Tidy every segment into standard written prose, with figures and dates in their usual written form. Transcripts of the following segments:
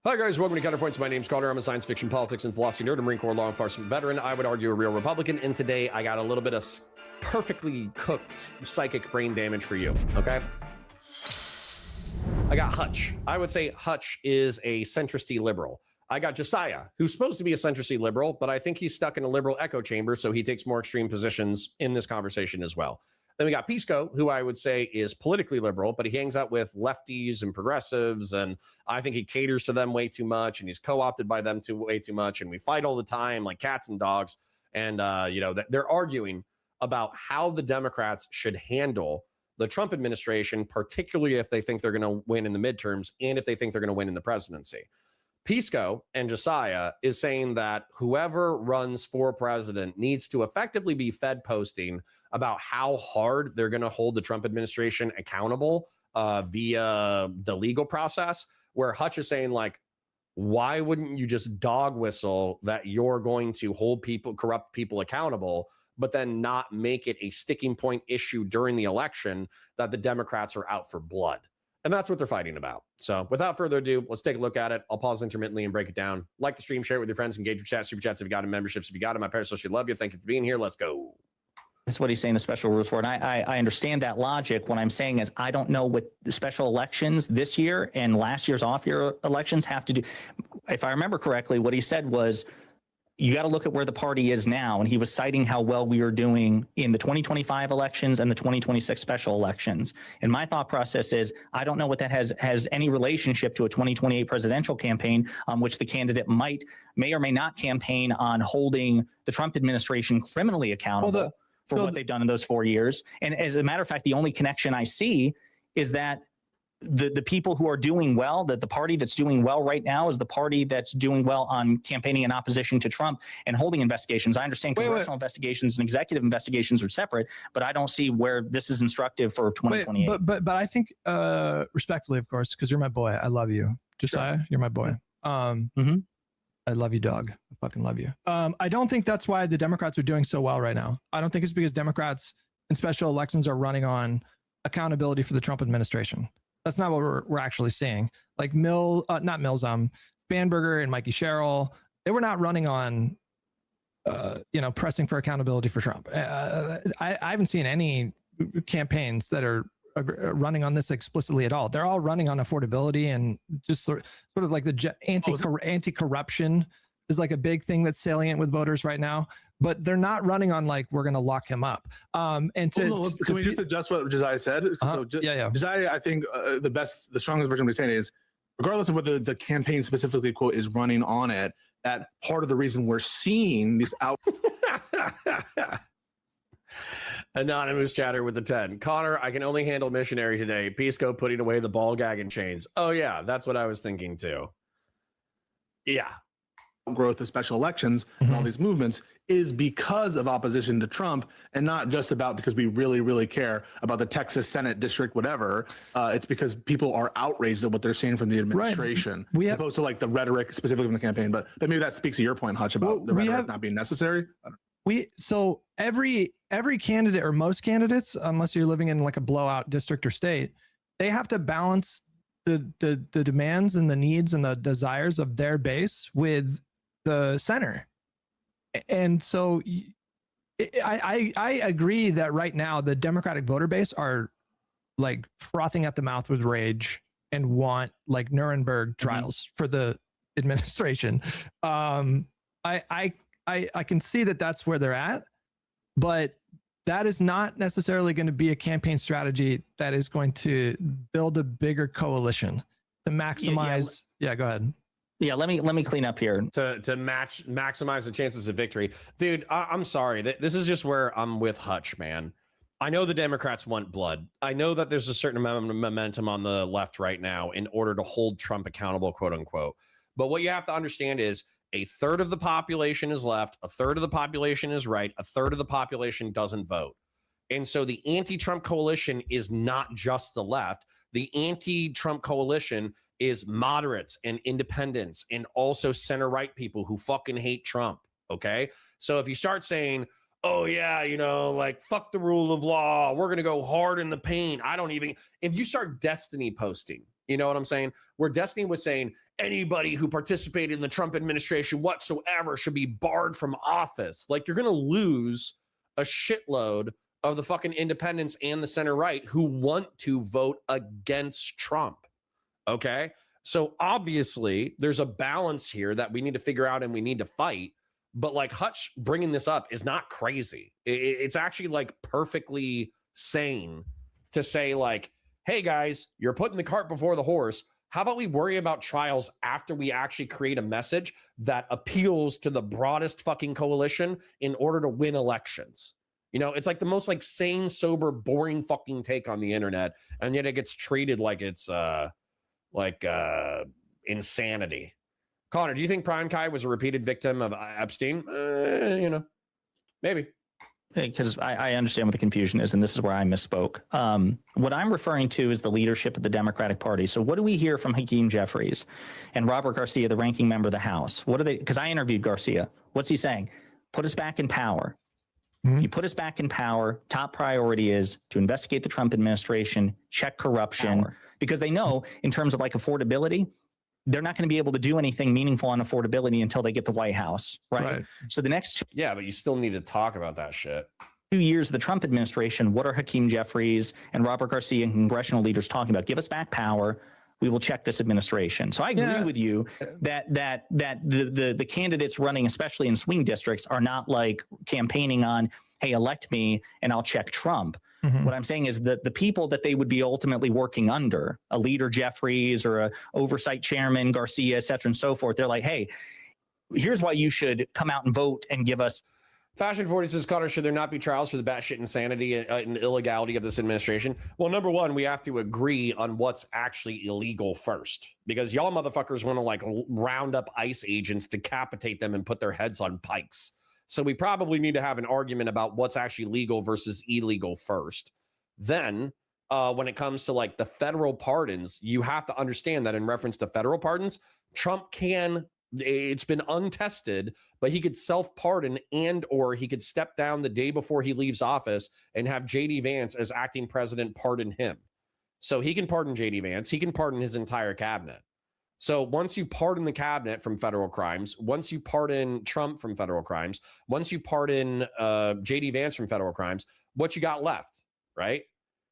Hi guys, welcome to Counterpoints. My name's Connor. I'm a science fiction, politics, and philosophy nerd, a Marine Corps law enforcement veteran. I would argue a real Republican, and today I got a little bit of perfectly cooked psychic brain damage for you, okay? I got Hutch. I would say Hutch is a centristy liberal. I got Josiah, who's supposed to be a centristy liberal, but I think he's stuck in a liberal echo chamber, so he takes more extreme positions in this conversation as well. Then we got Pisco, who I would say is politically liberal, but he hangs out with lefties and progressives, and I think he caters to them way too much, and he's co-opted by them way too much, and we fight all the time like cats and dogs, and they're arguing about how the Democrats should handle the Trump administration, particularly if they think they're going to win in the midterms and if they think they're going to win in the presidency. Pisco and Josiah is saying that whoever runs for president needs to effectively be fed posting about how hard they're going to hold the Trump administration accountable via the legal process, where Hutch is saying, like, why wouldn't you just dog whistle that you're going to hold people, corrupt people accountable, but then not make it a sticking point issue during the election that the Democrats are out for blood? And that's what they're fighting about. So without further ado, let's take a look at it. I'll pause intermittently and break it down. Like the stream, share it with your friends, engage with chat, super chats if you got it, memberships if you got it. My parents should love you. Thank you for being here. Let's go. That's what he's saying the special rules for. And I understand that logic. What I'm saying is I don't know what the special elections this year and last year's off-year elections have to do. If I remember correctly, what he said was, you got to look at where the party is now. And he was citing how well we are doing in the 2025 elections and the 2026 special elections. And my thought process is, I don't know what that has any relationship to a 2028 presidential campaign on which the candidate may or may not campaign on holding the Trump administration criminally accountable for what they've done in those 4 years. And as a matter of fact, the only connection I see is that the people who are doing well, that the party that's doing well right now is the party that's doing well on campaigning in opposition to Trump and holding investigations. I understand congressional investigations and executive investigations are separate, but I don't see where this is instructive for 2028. But I think respectfully, of course, because you're my boy. I love you. Josiah, You're my boy. I love you, dog. I fucking love you. I don't think that's why the Democrats are doing so well right now. I don't think it's because Democrats in special elections are running on accountability for the Trump administration. That's not what we're actually seeing. Like Spanberger and Mikey Sherrill, they were not running on, pressing for accountability for Trump. I haven't seen any campaigns that are running on this explicitly at all. They're all running on affordability and just sort of like the anti-corruption is like a big thing that's salient with voters right now. But they're not running on like, we're going to lock him up. Can we just adjust what Josiah said? Josiah, I think the strongest version of what he's saying is, regardless of whether the campaign specifically, quote, is running on it, that part of the reason we're seeing these out. Anonymous chatter with the 10. Connor, I can only handle missionary today. Pisco putting away the ball gag and chains. Oh yeah, that's what I was thinking too. Yeah. Growth of special elections and all these movements is because of opposition to Trump, and not just about because we really, really care about the Texas Senate district, whatever. It's because people are outraged at what they're seeing from the administration, as opposed to like the rhetoric specifically from the campaign. But maybe that speaks to your point, Hutch, about the rhetoric not being necessary. So every candidate, or most candidates, unless you're living in like a blowout district or state, they have to balance the demands and the needs and the desires of their base with the center. And so I agree that right now the Democratic voter base are like frothing at the mouth with rage and want like Nuremberg trials for the administration. I can see that that's where they're at, but that is not necessarily going to be a campaign strategy that is going to build a bigger coalition to maximize. Yeah, go ahead. Yeah, let me clean up here. To maximize the chances of victory. Dude, I'm sorry. This is just where I'm with Hutch, man. I know the Democrats want blood. I know that there's a certain amount of momentum on the left right now in order to hold Trump accountable, quote unquote. But what you have to understand is a third of the population is left, a third of the population is right, a third of the population doesn't vote. And so the anti-Trump coalition is not just the left. The anti-Trump coalition is moderates and independents and also center-right people who fucking hate Trump, okay? So if you start saying, oh yeah, like fuck the rule of law, we're going to go hard in the paint. If you start destiny posting You know what I'm saying? Where Destiny was saying anybody who participated in the Trump administration whatsoever should be barred from office. Like, you're going to lose a shitload of the fucking independents and the center right who want to vote against Trump. Okay. So obviously there's a balance here that we need to figure out and we need to fight. But like Hutch bringing this up is not crazy. It's actually like perfectly sane to say like, hey guys, you're putting the cart before the horse. How about we worry about trials after we actually create a message that appeals to the broadest fucking coalition in order to win elections? You know, it's like the most like sane, sober, boring fucking take on the internet. And yet it gets treated like it's insanity. Connor, do you think Prime Kai was a repeated victim of Epstein? You know, maybe. Because I understand what the confusion is, and this is where I misspoke. What I'm referring to is the leadership of the Democratic Party. So what do we hear from Hakeem Jeffries and Robert Garcia, the ranking member of the House? What are they? Because I interviewed Garcia. What's he saying? Put us back in power. If you put us back in power, top priority is to investigate the Trump administration, check corruption, because they know in terms of like affordability, they're not going to be able to do anything meaningful on affordability until they get the White House, right? So the next but you still need to talk about that shit. 2 years of the Trump administration, what are Hakeem Jeffries and Robert Garcia and congressional leaders talking about? Give us back power. We will check this administration. So I agree with you that the candidates running, especially in swing districts, are not like campaigning on, hey, elect me and I'll check Trump. What I'm saying is that the people that they would be ultimately working under, a leader Jeffries or a oversight chairman Garcia, et cetera, and so forth, they're like, hey, here's why you should come out and vote and give us. Fashion 40 says, Connor, should there not be trials for the batshit insanity and illegality of this administration? Well, number one, we have to agree on what's actually illegal first, because y'all motherfuckers want to like round up ICE agents, decapitate them, and put their heads on pikes. So we probably need to have an argument about what's actually legal versus illegal first. Then when it comes to like the federal pardons, you have to understand that in reference to federal pardons, Trump it's been untested, but he could self-pardon and or he could step down the day before he leaves office and have JD Vance as acting president pardon him. So he can pardon JD Vance. He can pardon his entire cabinet. So once you pardon the cabinet from federal crimes, once you pardon Trump from federal crimes, once you pardon JD Vance from federal crimes, what you got left, right?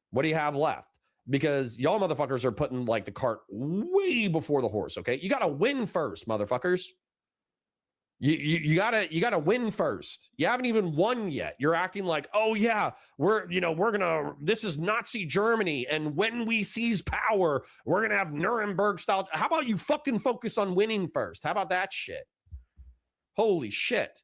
What do you have left? Because y'all motherfuckers are putting like the cart way before the horse, okay? You got to win first, motherfuckers. You gotta win first. You haven't even won yet. You're acting like, oh yeah, this is Nazi Germany, and when we seize power, we're gonna have Nuremberg style. How about you fucking focus on winning first? How about that shit? Holy shit.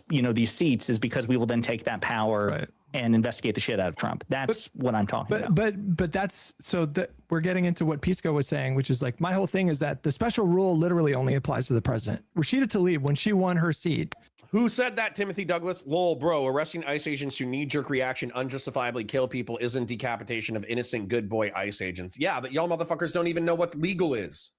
These seats is because we will then take that power and investigate the shit out of Trump. That's what I'm talking about. But that's so that we're getting into what Pisco was saying, which is like my whole thing is that the special rule literally only applies to the president. Rashida Tlaib, when she won her seat. Who said that? Timothy Douglas? Lol, bro, arresting ICE agents who knee-jerk reaction unjustifiably kill people isn't decapitation of innocent good boy ICE agents. Yeah, but y'all motherfuckers don't even know what legal is.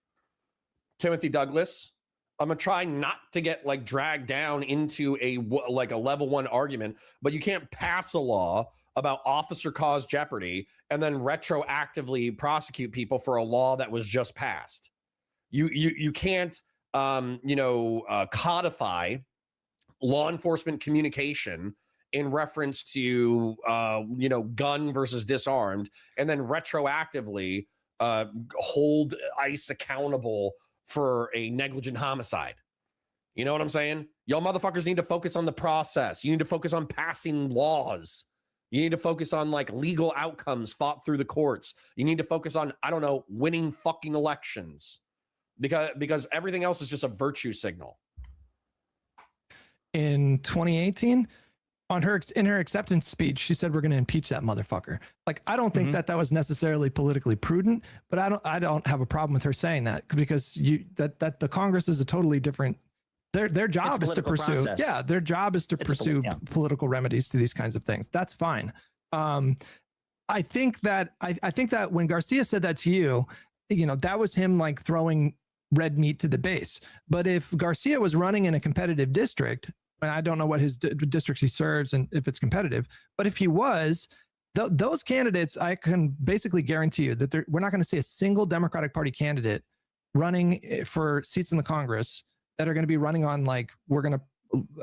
Timothy Douglas. I'm gonna try not to get like dragged down into a level 1 argument, but you can't pass a law about officer caused jeopardy and then retroactively prosecute people for a law that was just passed. You can't codify law enforcement communication in reference to gun versus disarmed and then retroactively hold ICE accountable for a negligent homicide. You know what I'm saying? Y'all motherfuckers need to focus on the process. You need to focus on passing laws. You need to focus on like legal outcomes fought through the courts. You need to focus on, I don't know, winning fucking elections, because everything else is just a virtue signal. In 2018, in her acceptance speech, she said, we're going to impeach that motherfucker. Like, I don't think that was necessarily politically prudent, but I don't have a problem with her saying that, because that the Congress is a totally different, their job is to pursue. Process. Yeah. Their job is to pursue political remedies to these kinds of things. That's fine. I think that when Garcia said that to you, that was him like throwing red meat to the base. But if Garcia was running in a competitive district, and I don't know what his districts he serves and if it's competitive, but if he was, those candidates, I can basically guarantee you that we're not going to see a single Democratic Party candidate running for seats in the Congress that are going to be running on like, we're going to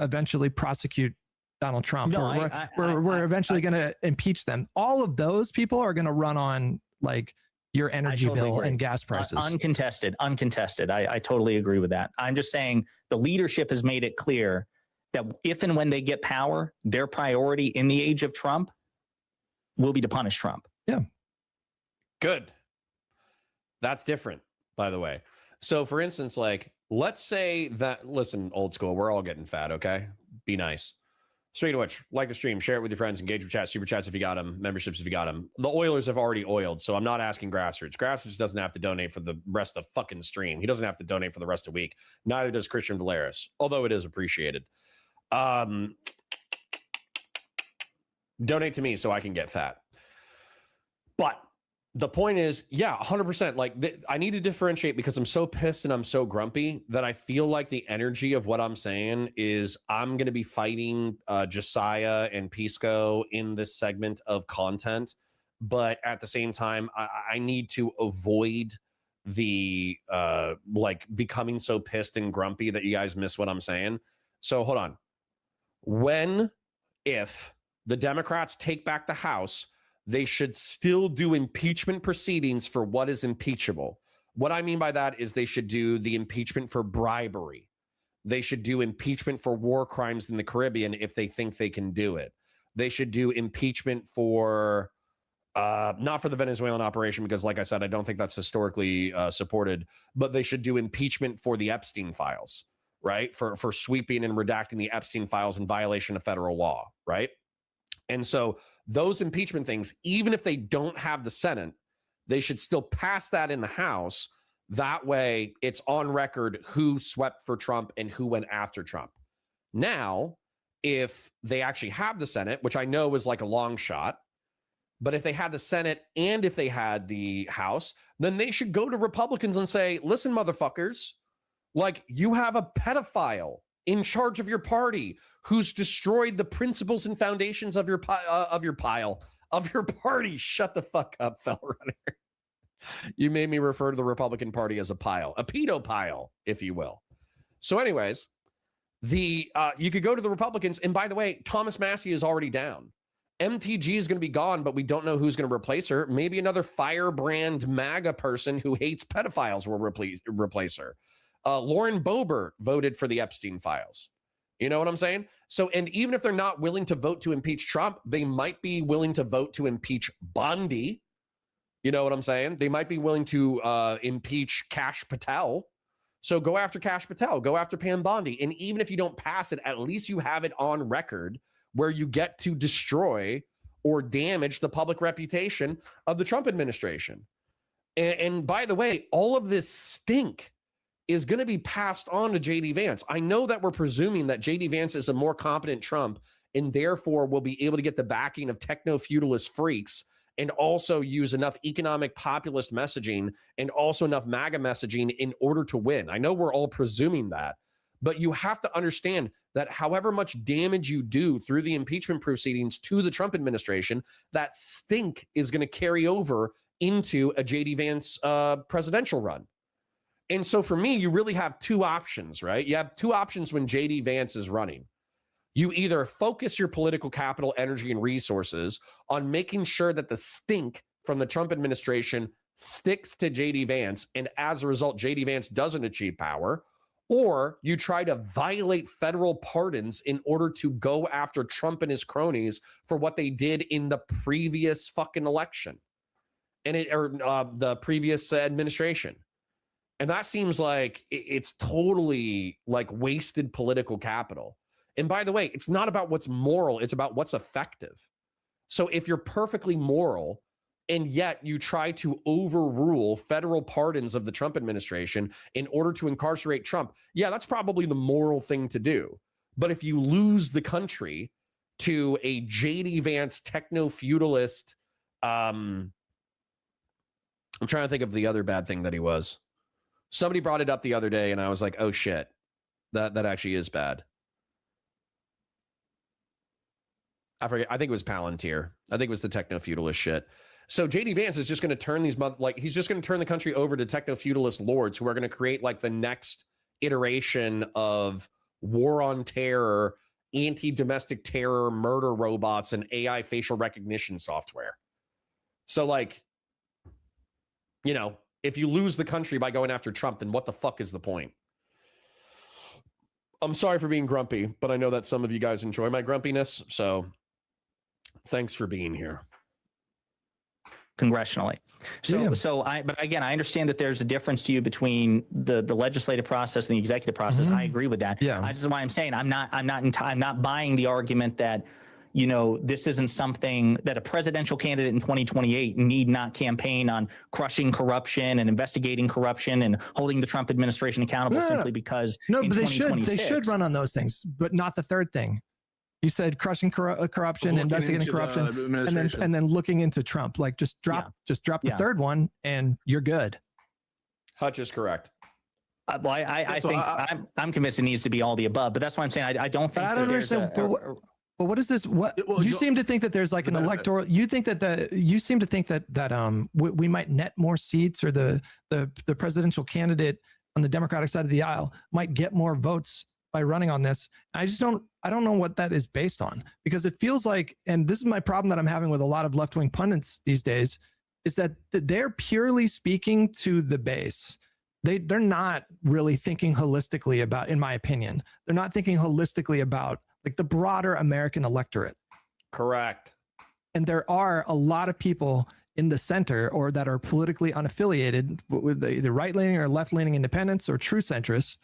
eventually prosecute Donald Trump, No, or we're eventually going to impeach them. All of those people are going to run on like your energy totally bill agree. and gas prices. Uncontested. I totally agree with that. I'm just saying the leadership has made it clear that if and when they get power, their priority in the age of Trump will be to punish Trump. Yeah. Good. That's different, by the way. So for instance, like, let's say that, listen, old school, we're all getting fat, okay? Be nice. Speaking of which, like the stream, share it with your friends, engage with chat, super chats if you got them, memberships if you got them. The Oilers have already oiled, so I'm not asking Grassroots. Grassroots doesn't have to donate for the rest of the fucking stream. He doesn't have to donate for the rest of the week. Neither does Christian Valeris, although it is appreciated. Donate to me so I can get fat. But the point is, yeah, 100%. Like, I need to differentiate because I'm so pissed and I'm so grumpy that I feel like the energy of what I'm saying is I'm going to be fighting Josiah and Pisco in this segment of content. But at the same time, I need to avoid the like becoming so pissed and grumpy that you guys miss what I'm saying. So hold on. If the Democrats take back the House, they should still do impeachment proceedings for what is impeachable. What I mean by that is they should do the impeachment for bribery. They should do impeachment for war crimes in the Caribbean if they think they can do it. They should do impeachment for, not for the Venezuelan operation, because like I said, I don't think that's historically supported, but they should do impeachment for the Epstein files, right? For sweeping and redacting the Epstein files in violation of federal law, right? And so those impeachment things, even if they don't have the Senate, they should still pass that in the House. That way it's on record who swept for Trump and who went after Trump. Now, if they actually have the Senate, which I know is like a long shot, but if they had the Senate and if they had the House, then they should go to Republicans and say, listen, motherfuckers, like, you have a pedophile in charge of your party who's destroyed the principles and foundations of your party. Shut the fuck up, fella runner. You made me refer to the Republican Party as a pile, a pedo pile, if you will. So anyways, you could go to the Republicans. And by the way, Thomas Massie is already down. MTG is going to be gone, but we don't know who's going to replace her. Maybe another firebrand MAGA person who hates pedophiles will replace her. Lauren Boebert voted for the Epstein files. You know what I'm saying? So, and even if they're not willing to vote to impeach Trump, they might be willing to vote to impeach Bondi. You know what I'm saying? They might be willing to impeach Kash Patel. So go after Kash Patel, go after Pam Bondi. And even if you don't pass it, at least you have it on record where you get to destroy or damage the public reputation of the Trump administration. And by the way, all of this stink is going to be passed on to JD Vance. I know that we're presuming that JD Vance is a more competent Trump and therefore will be able to get the backing of techno-feudalist freaks and also use enough economic populist messaging and also enough MAGA messaging in order to win. I know we're all presuming that, but you have to understand that however much damage you do through the impeachment proceedings to the Trump administration, that stink is going to carry over into a JD Vance presidential run. And so for me, you really have two options, right? You have two options when JD Vance is running. You either focus your political capital, energy, and resources on making sure that the stink from the Trump administration sticks to JD Vance, and as a result, JD Vance doesn't achieve power, or you try to violate federal pardons in order to go after Trump and his cronies for what they did in the previous fucking election and the previous administration. And that seems like it's totally like wasted political capital. And by the way, it's not about what's moral, it's about what's effective. So if you're perfectly moral and yet you try to overrule federal pardons of the Trump administration in order to incarcerate Trump, yeah, that's probably the moral thing to do. But if you lose the country to a JD Vance techno-feudalist, I'm trying to think of the other bad thing that he was. Somebody brought it up the other day and I was like, oh shit, that actually is bad. I forget. I think it was Palantir. I think it was the techno-feudalist shit. So JD Vance is just going to turn he's just going to turn the country over to techno-feudalist lords who are going to create like the next iteration of war on terror, anti-domestic terror, murder robots, and AI facial recognition software. So like, you know, if you lose the country by going after Trump, then what the fuck is the point? I'm sorry for being grumpy, but I know that some of you guys enjoy my grumpiness. So thanks for being here. Congressionally. But again, I understand that there's a difference to you between the legislative process and the executive process. I agree with that. Yeah. I just why I'm saying I'm not buying the argument that, you know, this isn't something that a presidential candidate in 2028 need not campaign on crushing corruption and investigating corruption and holding the Trump administration accountable simply because but they should run on those things, but not the third thing. You said crushing corruption, investigating corruption, and then looking into Trump. Like just drop the third one, and you're good. Hutch is correct. Well, I think I'm convinced it needs to be all the above, but that's why I'm saying I don't think. But I don't understand. But what is this? What you seem to think that there's like an electoral. You think that you seem to think that we might net more seats, or the presidential candidate on the Democratic side of the aisle might get more votes by running on this. I don't know what that is based on, because it feels like, and this is my problem that I'm having with a lot of left-wing pundits these days, is that they're purely speaking to the base. They're not really thinking holistically about, in my opinion, they're not thinking holistically about like the broader American electorate. Correct. And there are a lot of people in the center, or that are politically unaffiliated with the right-leaning or left-leaning independents or true centrists,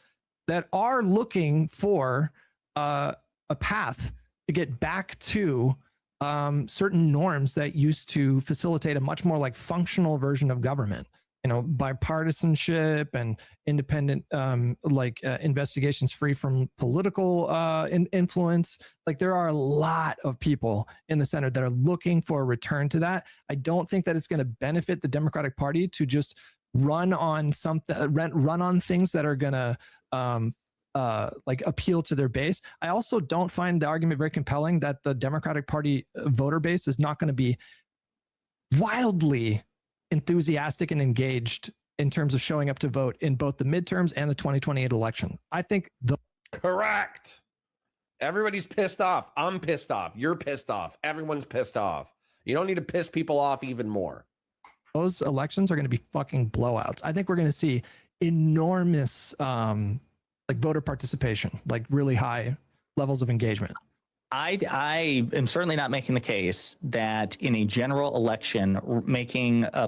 that are looking for a path to get back to certain norms that used to facilitate a much more like functional version of government, you know, bipartisanship and independent investigations free from political influence. Like there are a lot of people in the center that are looking for a return to that. I don't think that it's going to benefit the Democratic Party to just run on things that are going to like appeal to their base. I also don't find the argument very compelling that the Democratic Party voter base is not going to be wildly enthusiastic and engaged in terms of showing up to vote in both the midterms and the 2028 election. I think correct. Everybody's pissed off. I'm pissed off. You're pissed off. Everyone's pissed off. You don't need to piss people off even more. Those elections are going to be fucking blowouts. I think we're going to see enormous like voter participation, like really high levels of engagement. I am certainly not making the case that in a general election,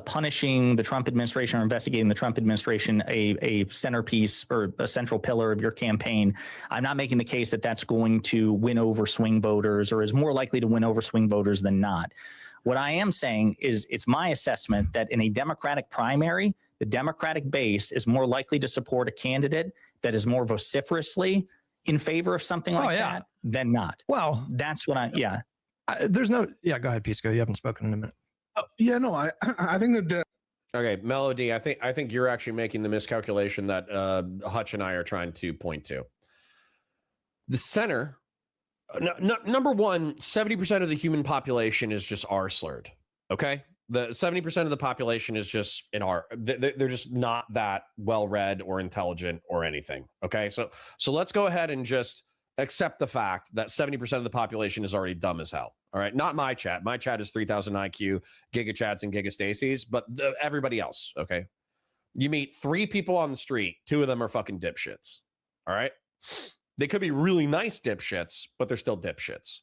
punishing the Trump administration or investigating the Trump administration a centerpiece or a central pillar of your campaign. I'm not making the case that that's going to win over swing voters, or is more likely to win over swing voters than not. What I am saying is it's my assessment that in a Democratic primary, the Democratic base is more likely to support a candidate that is more vociferously in favor of something like that than not. Well, that's what go ahead, Pisco. You haven't spoken in a minute. I think that okay, Melody, I think you're actually making the miscalculation that Hutch and I are trying to point to. The center, number one, 70% of the human population is just R-slurred. Okay, the 70% of the population is just they're just not that well read or intelligent or anything. Okay, so let's go ahead and just accept the fact that 70% of the population is already dumb as hell. All right, not my chat. My chat is 3,000 IQ, Giga Chats and Giga Stacy's, but everybody else. Okay, you meet 3 people on the street, 2 of them are fucking dipshits. All right, they could be really nice dipshits, but they're still dipshits.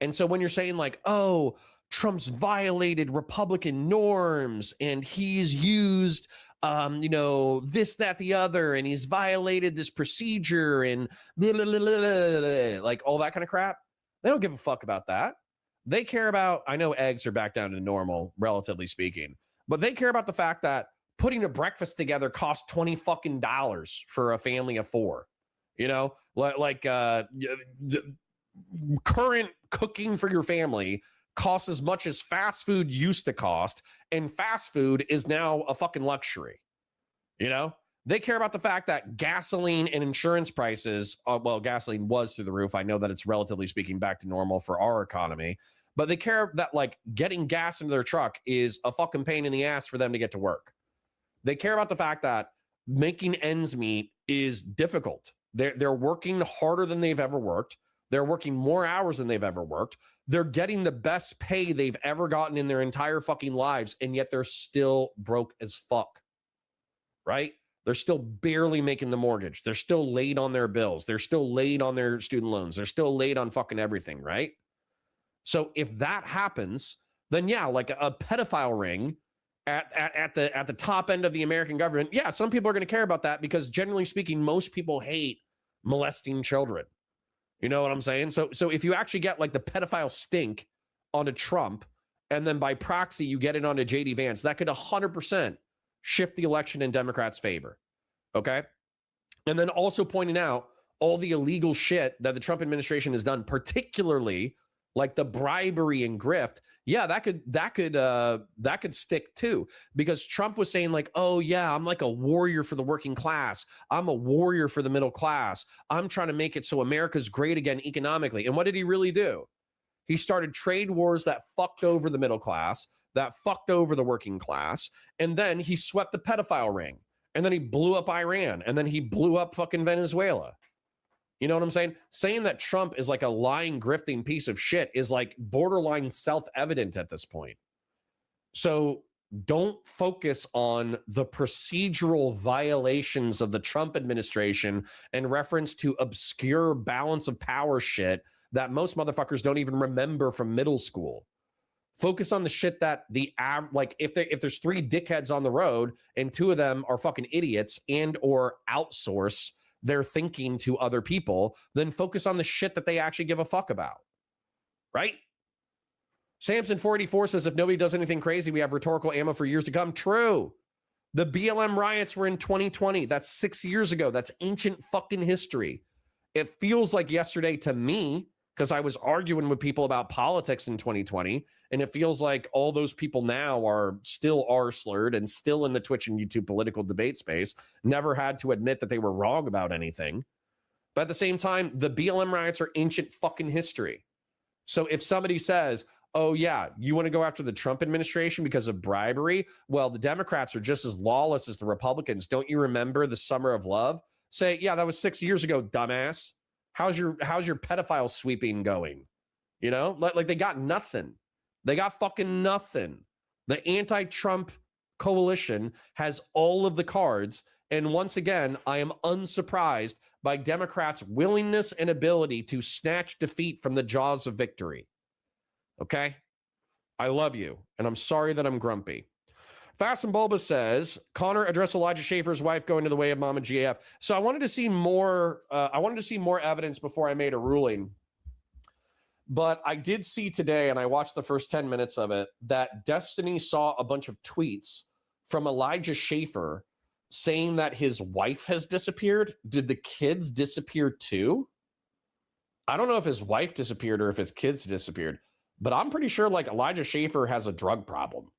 And so when you're saying like, oh, Trump's violated Republican norms and he's used, this, that, the other, and he's violated this procedure and blah, blah, blah, blah, blah, like all that kind of crap. They don't give a fuck about that. They care about, I know eggs are back down to normal, relatively speaking, but they care about the fact that putting a breakfast together costs $20 fucking for a family of 4. You know, the current cooking for your family costs as much as fast food used to cost, and fast food is now a fucking luxury. You know, They care about the fact that gasoline and insurance prices, well, gasoline was through the roof. I know that it's relatively speaking back to normal for our economy, but they care that like getting gas into their truck is a fucking pain in the ass for them to get to work. They care about the fact that making ends meet is difficult. They're working harder than they've ever worked. They're working more hours than they've ever worked. They're getting the best pay they've ever gotten in their entire fucking lives, and yet they're still broke as fuck, right? They're still barely making the mortgage. They're still late on their bills. They're still late on their student loans. They're still late on fucking everything, right? So if that happens, then yeah, like a pedophile ring at the top end of the American government, yeah, some people are going to care about that because generally speaking, most people hate molesting children. You know what I'm saying? So if you actually get like the pedophile stink onto Trump, and then by proxy you get it onto JD Vance, that could 100% shift the election in Democrats' favor. Okay. And then also pointing out all the illegal shit that the Trump administration has done, particularly like the bribery and grift. Yeah, that could stick too, because Trump was saying like, oh yeah, I'm like a warrior for the working class. I'm a warrior for the middle class. I'm trying to make it so America's great again economically. And what did he really do? He started trade wars that fucked over the middle class, that fucked over the working class. And then he swept the pedophile ring. And then he blew up Iran. And then he blew up fucking Venezuela. You know what I'm saying? Saying that Trump is like a lying, grifting piece of shit is like borderline self-evident at this point. So don't focus on the procedural violations of the Trump administration in reference to obscure balance of power shit that most motherfuckers don't even remember from middle school. Focus on the shit that like if there's 3 dickheads on the road and 2 of them are fucking idiots and or outsource their thinking to other people, then focus on the shit that they actually give a fuck about. Right? Samson 484 says if nobody does anything crazy, we have rhetorical ammo for years to come. True. The BLM riots were in 2020. That's 6 years ago. That's ancient fucking history. It feels like yesterday to me, because I was arguing with people about politics in 2020, and it feels like all those people now are still R-slurred and still in the Twitch and YouTube political debate space, never had to admit that they were wrong about anything. But at the same time, the BLM riots are ancient fucking history. So if somebody says, oh yeah, you want to go after the Trump administration because of bribery? Well, the Democrats are just as lawless as the Republicans. Don't you remember the Summer of Love? Say, yeah, that was 6 years ago, dumbass. How's your pedophile sweeping going? You know, like they got nothing. They got fucking nothing. The anti-Trump coalition has all of the cards. And once again, I am unsurprised by Democrats' willingness and ability to snatch defeat from the jaws of victory. Okay? I love you. And I'm sorry that I'm grumpy. Fast and Bulba says, Connor addressed Elijah Schaefer's wife going to the way of Mama GF. So I wanted to see more. I wanted to see more evidence before I made a ruling. But I did see today, and I watched the first 10 minutes of it, that Destiny saw a bunch of tweets from Elijah Schaefer saying that his wife has disappeared. Did the kids disappear too? I don't know if his wife disappeared or if his kids disappeared, but I'm pretty sure like Elijah Schaefer has a drug problem.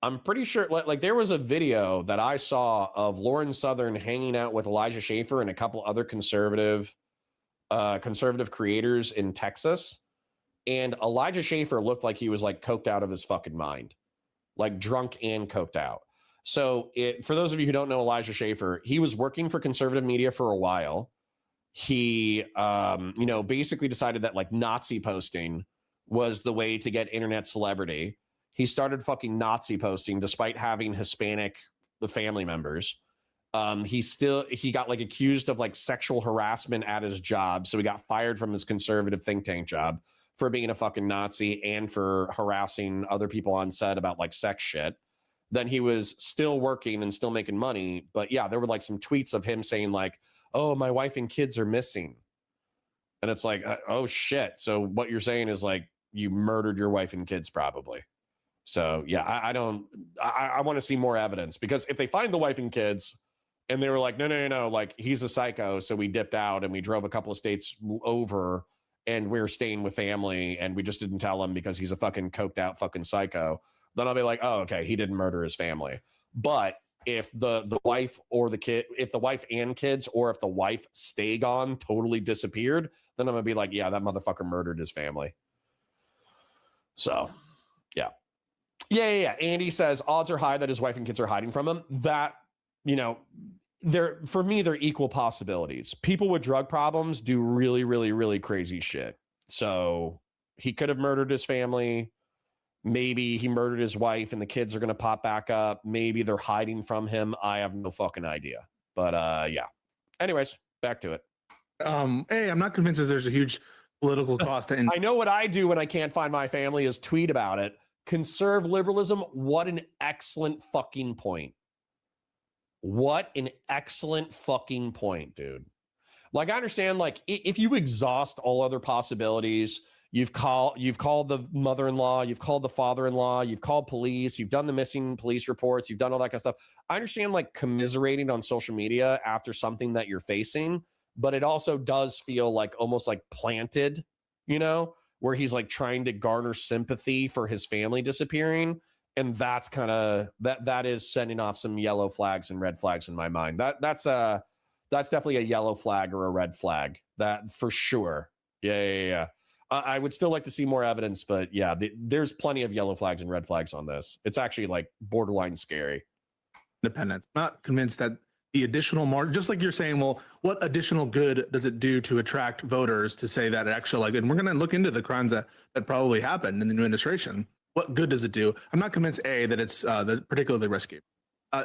I'm pretty sure like there was a video that I saw of Lauren Southern hanging out with Elijah Schaefer and a couple other conservative creators in Texas. And Elijah Schaefer looked like he was like coked out of his fucking mind, like drunk and coked out. So for those of you who don't know Elijah Schaefer, he was working for conservative media for a while. He, basically decided that like Nazi posting was the way to get internet celebrity. He started fucking Nazi posting despite having Hispanic family members. He got like accused of like sexual harassment at his job. So he got fired from his conservative think tank job for being a fucking Nazi and for harassing other people on set about like sex shit. Then he was still working and still making money. But yeah, there were like some tweets of him saying like, oh, my wife and kids are missing. And it's like, oh shit. So what you're saying is like you murdered your wife and kids probably. So yeah, I want to see more evidence, because if they find the wife and kids and they were like, no, like he's a psycho. So we dipped out and we drove a couple of states over and we're staying with family and we just didn't tell him because he's a fucking coked out fucking psycho. Then I'll be like, oh, okay, he didn't murder his family. But if the wife or the kid, if the wife and kids, or if the wife stay gone, totally disappeared, then I'm gonna be like, yeah, that motherfucker murdered his family. So, yeah. Andy says odds are high that his wife and kids are hiding from him. That, you know, for me, they're equal possibilities. People with drug problems do really, really, really crazy shit. So he could have murdered his family. Maybe he murdered his wife and the kids are going to pop back up. Maybe they're hiding from him. I have no fucking idea. But yeah. Anyways, back to it. Hey, I'm not convinced that there's a huge political cost. And I know what I do when I can't find my family is tweet about it. Conserve liberalism. What an excellent fucking point. What an excellent fucking point, dude. Like, I understand, like, if you exhaust all other possibilities, you've called the mother-in-law, you've called the father-in-law, you've called police, you've done the missing police reports, you've done all that kind of stuff. I understand, like, commiserating on social media after something that you're facing, but it also does feel like almost like planted, you know, where he's like trying to garner sympathy for his family disappearing. And that's kind of that is sending off some yellow flags and red flags in my mind. That's definitely a yellow flag or a red flag, that for sure. Yeah. I would still like to see more evidence, but yeah, there's plenty of yellow flags and red flags on this. It's actually like borderline scary. Independent. Not convinced that the additional just like you're saying, well, what additional good does it do to attract voters to say that it actually, like, and we're going to look into the crimes that probably happened in the new administration. What good does it do? I'm not convinced, A, that it's particularly risky.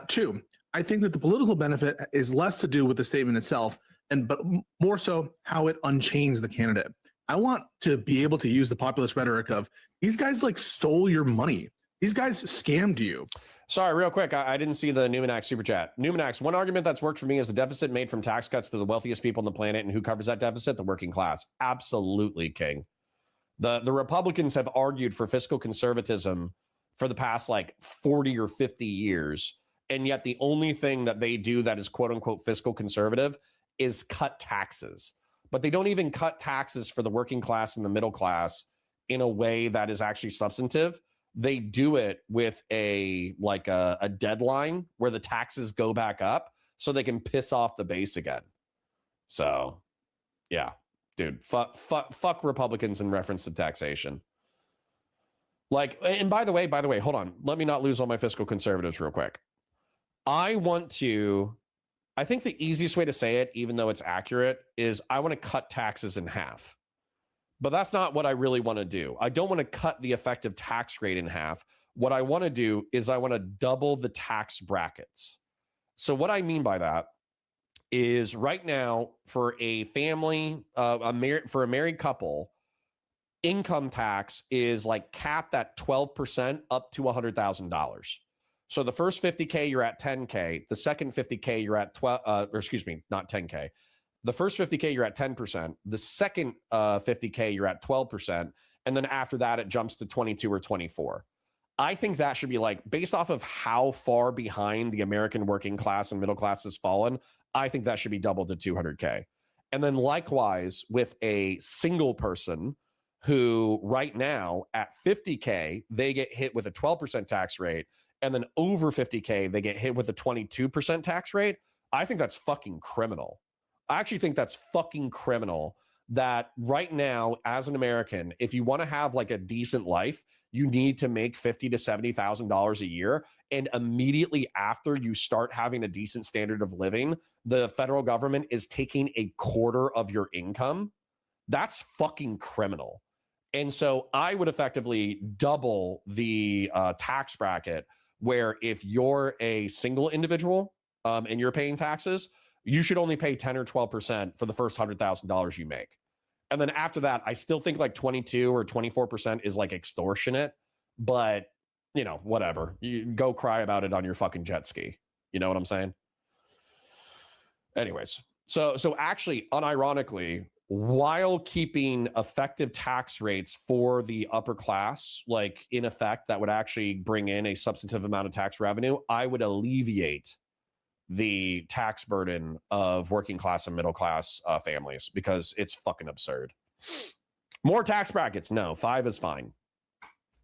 Two, I think that the political benefit is less to do with the statement itself, but more so how it unchains the candidate. I want to be able to use the populist rhetoric of these guys like stole your money. These guys scammed you. Sorry, real quick. I didn't see the Numinax super chat. Numinax, one argument that's worked for me is the deficit made from tax cuts to the wealthiest people on the planet. And who covers that deficit? The working class. Absolutely, King. The Republicans have argued for fiscal conservatism for the past like 40 or 50 years. And yet the only thing that they do that is quote unquote fiscal conservative is cut taxes. But they don't even cut taxes for the working class and the middle class in a way that is actually substantive. They do it with a deadline where the taxes go back up so they can piss off the base again. So, yeah. Dude, fuck Republicans in reference to taxation. Like, and by the way, hold on. Let me not lose all my fiscal conservatives real quick. I think the easiest way to say it, even though it's accurate, is I want to cut taxes in half. But that's not what I really want to do. I don't want to cut the effective tax rate in half. What I want to do is I want to double the tax brackets. So what I mean by that is right now for a family, for a married couple, income tax is like capped at 12% up to $100,000. So the first 50K, you're at 10K. The second 50K, you're at 12, or excuse me, not 10K. The first 50K, you're at 10%. The second 50K, you're at 12%. And then after that, it jumps to 22 or 24. I think that should be like, based off of how far behind the American working class and middle class has fallen, I think that should be doubled to 200K. And then likewise with a single person who right now at 50K, they get hit with a 12% tax rate. And then over 50K, they get hit with a 22% tax rate. I think that's fucking criminal. I actually think that's fucking criminal that right now, as an American, if you want to have like a decent life, you need to make $50,000 to $70,000 a year. And immediately after you start having a decent standard of living, the federal government is taking a quarter of your income. That's fucking criminal. And so I would effectively double the tax bracket, where if you're a single individual and you're paying taxes, you should only pay 10 or 12% for the first $100,000 you make. And then after that, I still think like 22 or 24% is like extortionate, but you know, whatever. You go cry about it on your fucking jet ski. You know what I'm saying? Anyways, so actually, unironically, while keeping effective tax rates for the upper class, like in effect, that would actually bring in a substantive amount of tax revenue, I would alleviate the tax burden of working class and middle class families, because it's fucking absurd. More tax brackets? No, 5 is fine.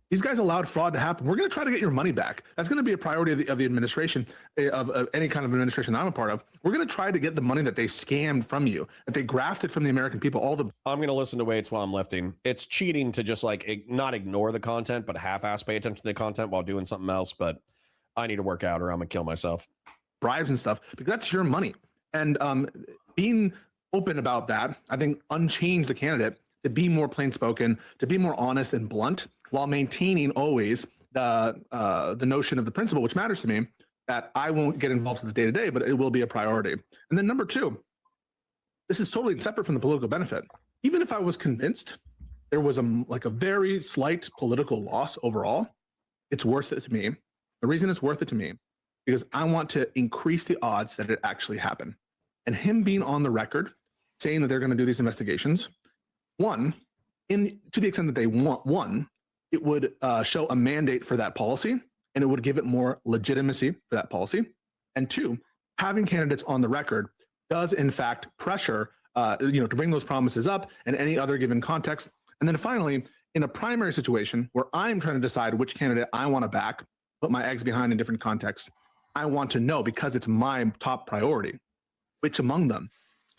These guys allowed fraud to happen. We're going to try to get your money back. That's going to be a priority of the administration, of any kind of administration I'm a part of. We're going to try to get the money that they scammed from you, that they grafted from the American people. I'm going to listen to weights while I'm lifting. It's cheating to just like not ignore the content, but half-ass pay attention to the content while doing something else. But I need to work out or I'm going to kill myself. Bribes and stuff, because that's your money. And being open about that, I think, unchanged the candidate to be more plain spoken, to be more honest and blunt, while maintaining always the notion of the principle, which matters to me, that I won't get involved in the day-to-day, but it will be a priority. And then number two, this is totally separate from the political benefit. Even if I was convinced there was a very slight political loss overall, it's worth it to me. The reason it's worth it to me, because I want to increase the odds that it actually happen. And him being on the record saying that they're going to do these investigations, to the extent that they want one, it would show a mandate for that policy, and it would give it more legitimacy for that policy. And two, having candidates on the record does in fact pressure, to bring those promises up in any other given context. And then finally, in a primary situation where I'm trying to decide which candidate I want to back, put my eggs behind in different contexts, I want to know, because it's my top priority, which among them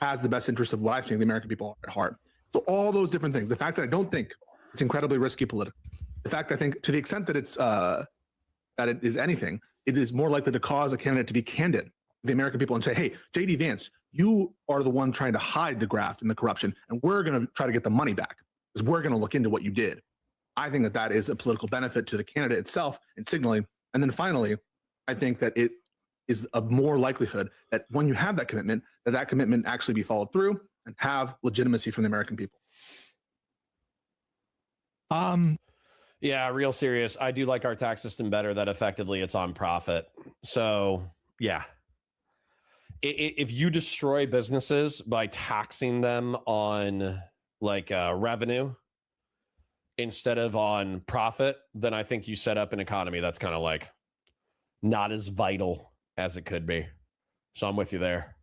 has the best interest of what I think the American people are at heart. So all those different things, the fact that I don't think it's incredibly risky politically, the fact I think to the extent that it is anything, it is more likely to cause a candidate to be candid with the American people and say, hey, JD Vance, you are the one trying to hide the graft and the corruption, and we're going to try to get the money back because we're going to look into what you did. I think that is a political benefit to the candidate itself in signaling. And then finally, I think that it is a more likelihood that when you have that commitment actually be followed through and have legitimacy from the American people. Yeah, real serious. I do like our tax system better, that effectively it's on profit. So yeah, if you destroy businesses by taxing them on revenue instead of on profit, then I think you set up an economy that's kind of like not as vital as it could be. So I'm with you there.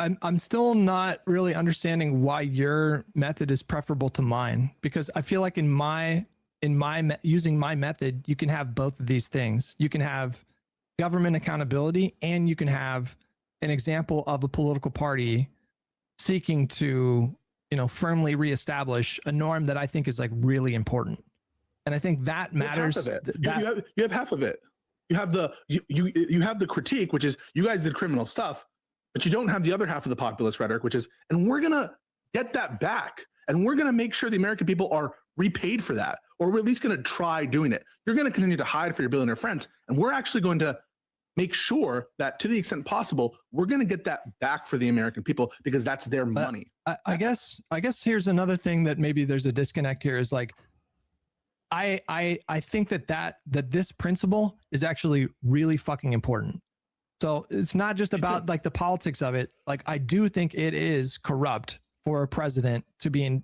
I'm still not really understanding why your method is preferable to mine, because I feel like using my method, you can have both of these things. You can have government accountability, and you can have an example of a political party seeking to, firmly reestablish a norm that I think is like really important. And I think that matters. You have half of it. You have you have the critique, which is you guys did criminal stuff, but you don't have the other half of the populist rhetoric, which is, and we're going to get that back. And we're going to make sure the American people are repaid for that, or we're at least going to try doing it. You're going to continue to hide for your billionaire friends. And we're actually going to make sure that to the extent possible, we're going to get that back for the American people, because that's their money. I guess here's another thing that maybe there's a disconnect here is like, I think that this principle is actually really fucking important. So it's not just about like the politics of it. Like, I do think it is corrupt for a president to be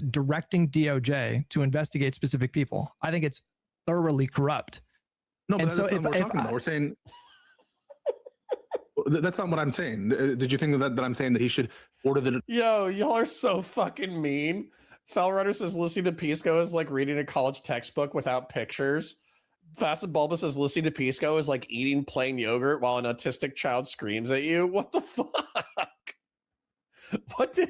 directing DOJ to investigate specific people. I think it's thoroughly corrupt. No, but that's not what we're talking about. We're saying that's not what I'm saying. Did you think that I'm saying that he should order the? Yo, y'all are so fucking mean. Fellrunner says listening to Pisco is like reading a college textbook without pictures. Fast and Bulba says listening to Pisco is like eating plain yogurt while an autistic child screams at you. What the fuck? What did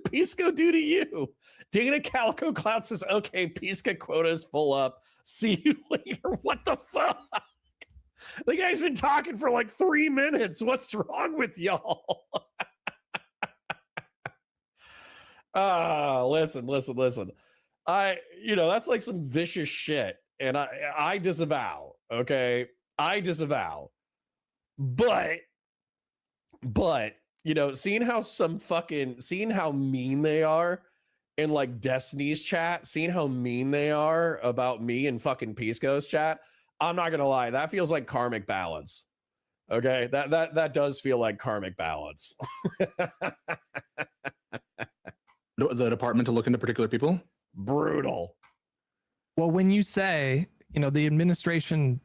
Pisco do to you? Dana Calico Cloud says, okay, Pisco quota is full up. See you later. What the fuck? The guy's been talking for like 3 minutes. What's wrong with y'all? Listen. That's like some vicious shit. And I disavow, okay? I disavow. But, seeing how mean they are in like Destiny's chat, seeing how mean they are about me and fucking Pisco's chat, I'm not going to lie. That feels like karmic balance. Okay. That does feel like karmic balance. The department to look into particular people? Brutal. Well, when you say, the administration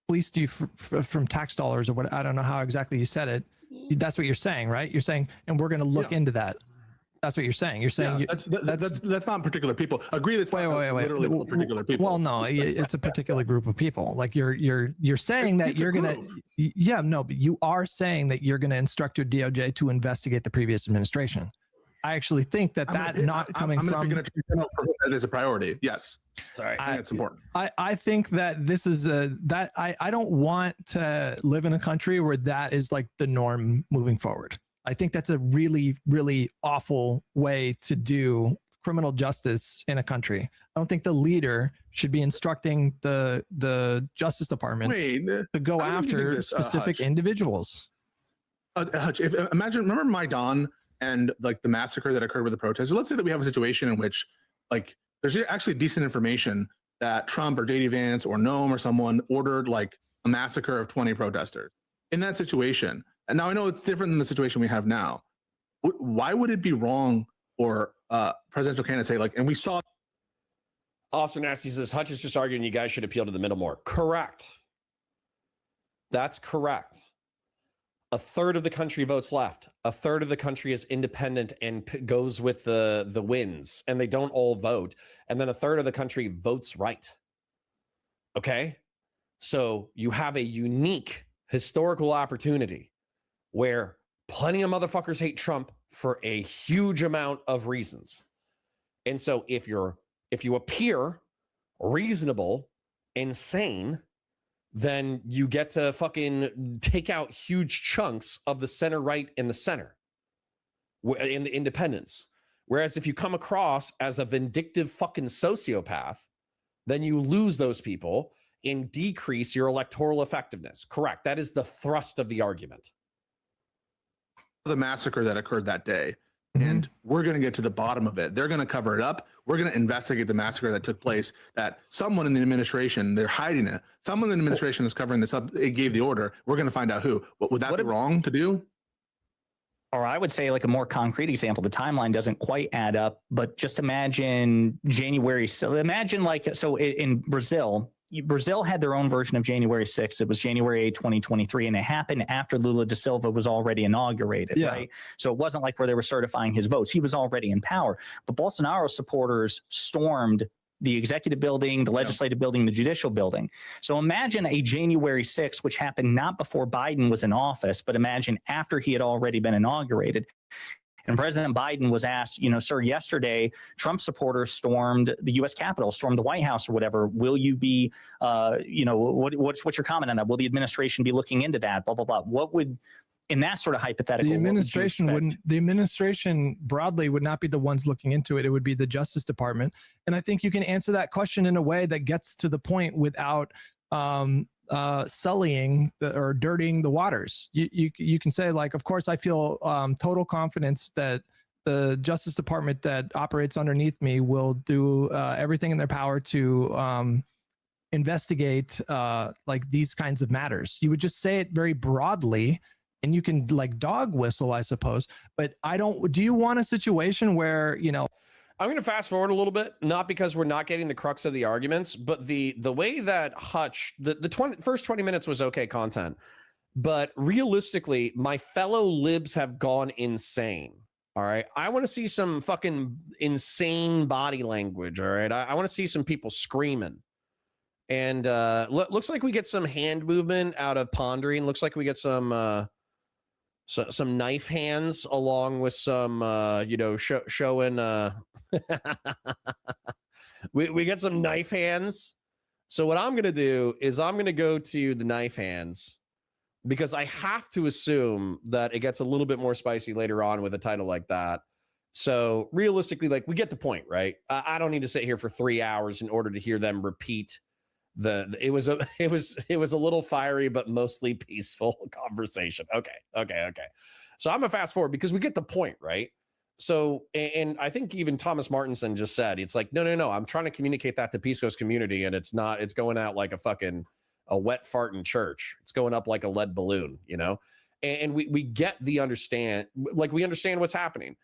fleeced you from tax dollars or what, I don't know how exactly you said it. That's what you're saying, right? You're saying, and we're going to look into that. That's what you're saying. You're saying that's not particular people. Agree that's literally particular people. Well, no, it's a particular group of people. Like you're saying that you're gonna, yeah, no, but you are saying that you're gonna instruct your DOJ to investigate the previous administration. I actually think that not coming from that is a priority. Yes. Sorry, I think it's important. I think that this is I don't want to live in a country where that is like the norm moving forward. I think that's a really, really awful way to do criminal justice in a country. I don't think the leader should be instructing the Justice Department to go after specific individuals. Hutch, remember Maidan and like the massacre that occurred with the protesters. Let's say that we have a situation in which like there's actually decent information that Trump or JD Vance or Noam or someone ordered like a massacre of 20 protesters. In that situation, and now I know it's different than the situation we have now. Why would it be wrong for presidential candidates say like, and we saw. Austin Nasty says, Hutch is just arguing you guys should appeal to the middle more. Correct. That's correct. A third of the country votes left. A third of the country is independent and goes with the wins, and they don't all vote. And then a third of the country votes right. Okay? So you have a unique historical opportunity where plenty of motherfuckers hate Trump for a huge amount of reasons. And so if you appear reasonable, insane, then you get to fucking take out huge chunks of the center right and the center in the independents. Whereas if you come across as a vindictive fucking sociopath, then you lose those people and decrease your electoral effectiveness. Correct. That is the thrust of the argument. The massacre that occurred that day, and we're going to get to the bottom of it. They're going to cover it up. We're going to investigate the massacre that took place, that someone in the administration, they're hiding it. Someone in the administration is covering this up. It gave the order. We're going to find out who. Would that be wrong to do? Or I would say like a more concrete example, the timeline doesn't quite add up, but just imagine January. So imagine like, so in Brazil had their own version of January 6th. It was January 8, 2023, and it happened after Lula da Silva was already inaugurated, right? So it wasn't like where they were certifying his votes. He was already in power. But Bolsonaro supporters stormed the executive building, the legislative building, the judicial building. So imagine a January 6th, which happened not before Biden was in office, but imagine after he had already been inaugurated. And President Biden was asked, sir, yesterday, Trump supporters stormed the U.S. Capitol, stormed the White House or whatever. Will you be, what's your comment on that? Will the administration be looking into that? Blah, blah, blah. What would, in that sort of hypothetical, the administration broadly would not be the ones looking into it. It would be the Justice Department. And I think you can answer that question in a way that gets to the point without sullying or dirtying the waters. You can say like, of course, I feel total confidence that the Justice Department that operates underneath me will do everything in their power to investigate like these kinds of matters. You would just say it very broadly, and you can like dog whistle, I suppose. But do you want a situation where, I'm going to fast forward a little bit, not because we're not getting the crux of the arguments, but the way that Hutch, the first 20 minutes was okay content, but realistically, my fellow libs have gone insane. All right. I want to see some fucking insane body language. All right. I want to see some people screaming. And looks like we get some hand movement out of Pondering. Looks like we get some knife hands along with some, showing. we get some knife hands. So what I'm going to do is I'm going to go to the knife hands because I have to assume that it gets a little bit more spicy later on with a title like that. So realistically, like we get the point, right? I don't need to sit here for 3 hours in order to hear them repeat it was a little fiery, but mostly peaceful conversation. Okay. So I'm gonna fast forward because we get the point, right? So, and I think even Thomas Martinson just said, it's like, no. I'm trying to communicate that to Pisco's community, and it's going out like a wet fart in church. It's going up like a lead balloon, and we get we understand what's happening.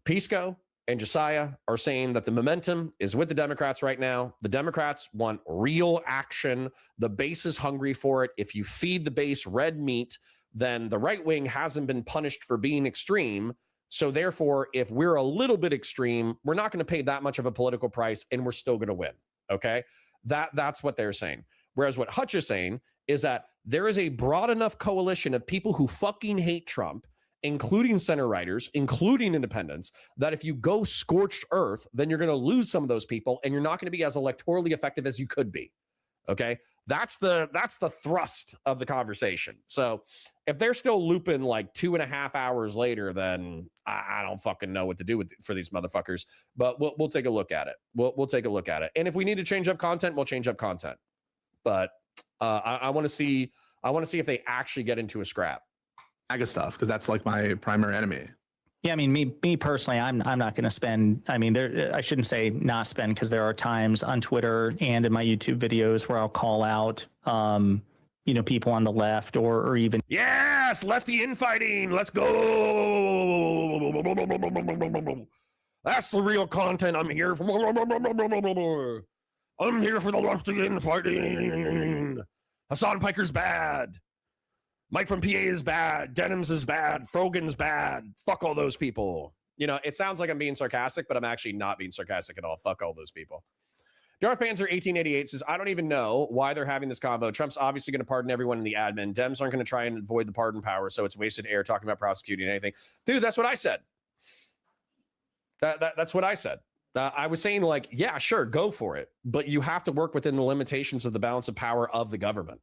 Pisco and Josiah are saying that the momentum is with the Democrats right now. The Democrats want real action. The base is hungry for it. If you feed the base red meat, then the right wing hasn't been punished for being extreme. So therefore, if we're a little bit extreme, we're not going to pay that much of a political price, and we're still going to win. Okay, that's what they're saying. Whereas what Hutch is saying is that there is a broad enough coalition of people who fucking hate Trump, including center writers, including independents, that if you go scorched earth, then you're going to lose some of those people, and you're not going to be as electorally effective as you could be. Okay, that's the thrust of the conversation. So if they're still looping like 2.5 hours later, then I don't fucking know what to do for these motherfuckers. But we'll take a look at it. We'll take a look at it. And if we need to change up content, we'll change up content. But I want to see if they actually get into a scrap. MAGA stuff, because that's like my primary enemy. Yeah, I mean, me personally, I'm not going to spend. I mean, I shouldn't say not spend, because there are times on Twitter and in my YouTube videos where I'll call out, people on the left or even yes, lefty infighting. Let's go. That's the real content. I'm here for. I'm here for the lefty infighting. Hassan Piker's bad. Mike from PA is bad. Denims is bad. Frogan's bad. Fuck all those people. It sounds like I'm being sarcastic, but I'm actually not being sarcastic at all. Fuck all those people. Darth Panzer 1888 says, I don't even know why they're having this convo. Trump's obviously going to pardon everyone in the admin. Dems aren't going to try and avoid the pardon power, so it's wasted air talking about prosecuting anything. Dude, that's what I said. That's what I said. I was saying, like, yeah, sure, go for it. But you have to work within the limitations of the balance of power of the government.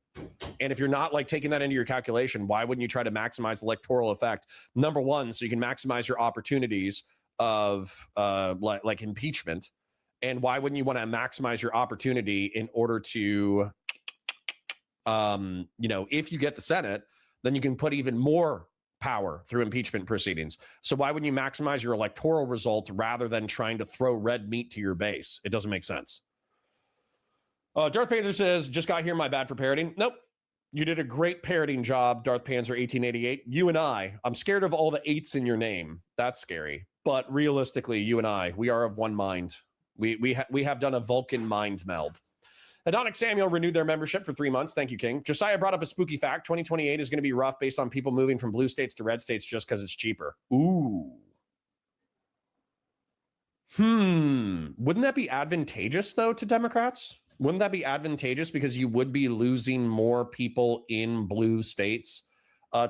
And if you're not like taking that into your calculation, why wouldn't you try to maximize electoral effect? Number one, so you can maximize your opportunities of like impeachment. And why wouldn't you want to maximize your opportunity in order to, if you get the Senate, then you can put even more power through impeachment proceedings. So why wouldn't you maximize your electoral result rather than trying to throw red meat to your base? It doesn't make sense. Darth Panzer says, just got here, my bad for parroting. Nope. You did a great parroting job, Darth Panzer 1888. You and I'm scared of all the 8s in your name. That's scary. But realistically, you and we are of one mind. We have done a Vulcan mind meld. Adonic Samuel renewed their membership for 3 months. Thank you, King. Josiah brought up a spooky fact. 2028 is going to be rough based on people moving from blue states to red states just because it's cheaper. Ooh. Wouldn't that be advantageous, though, to Democrats? Wouldn't that be advantageous because you would be losing more people in blue states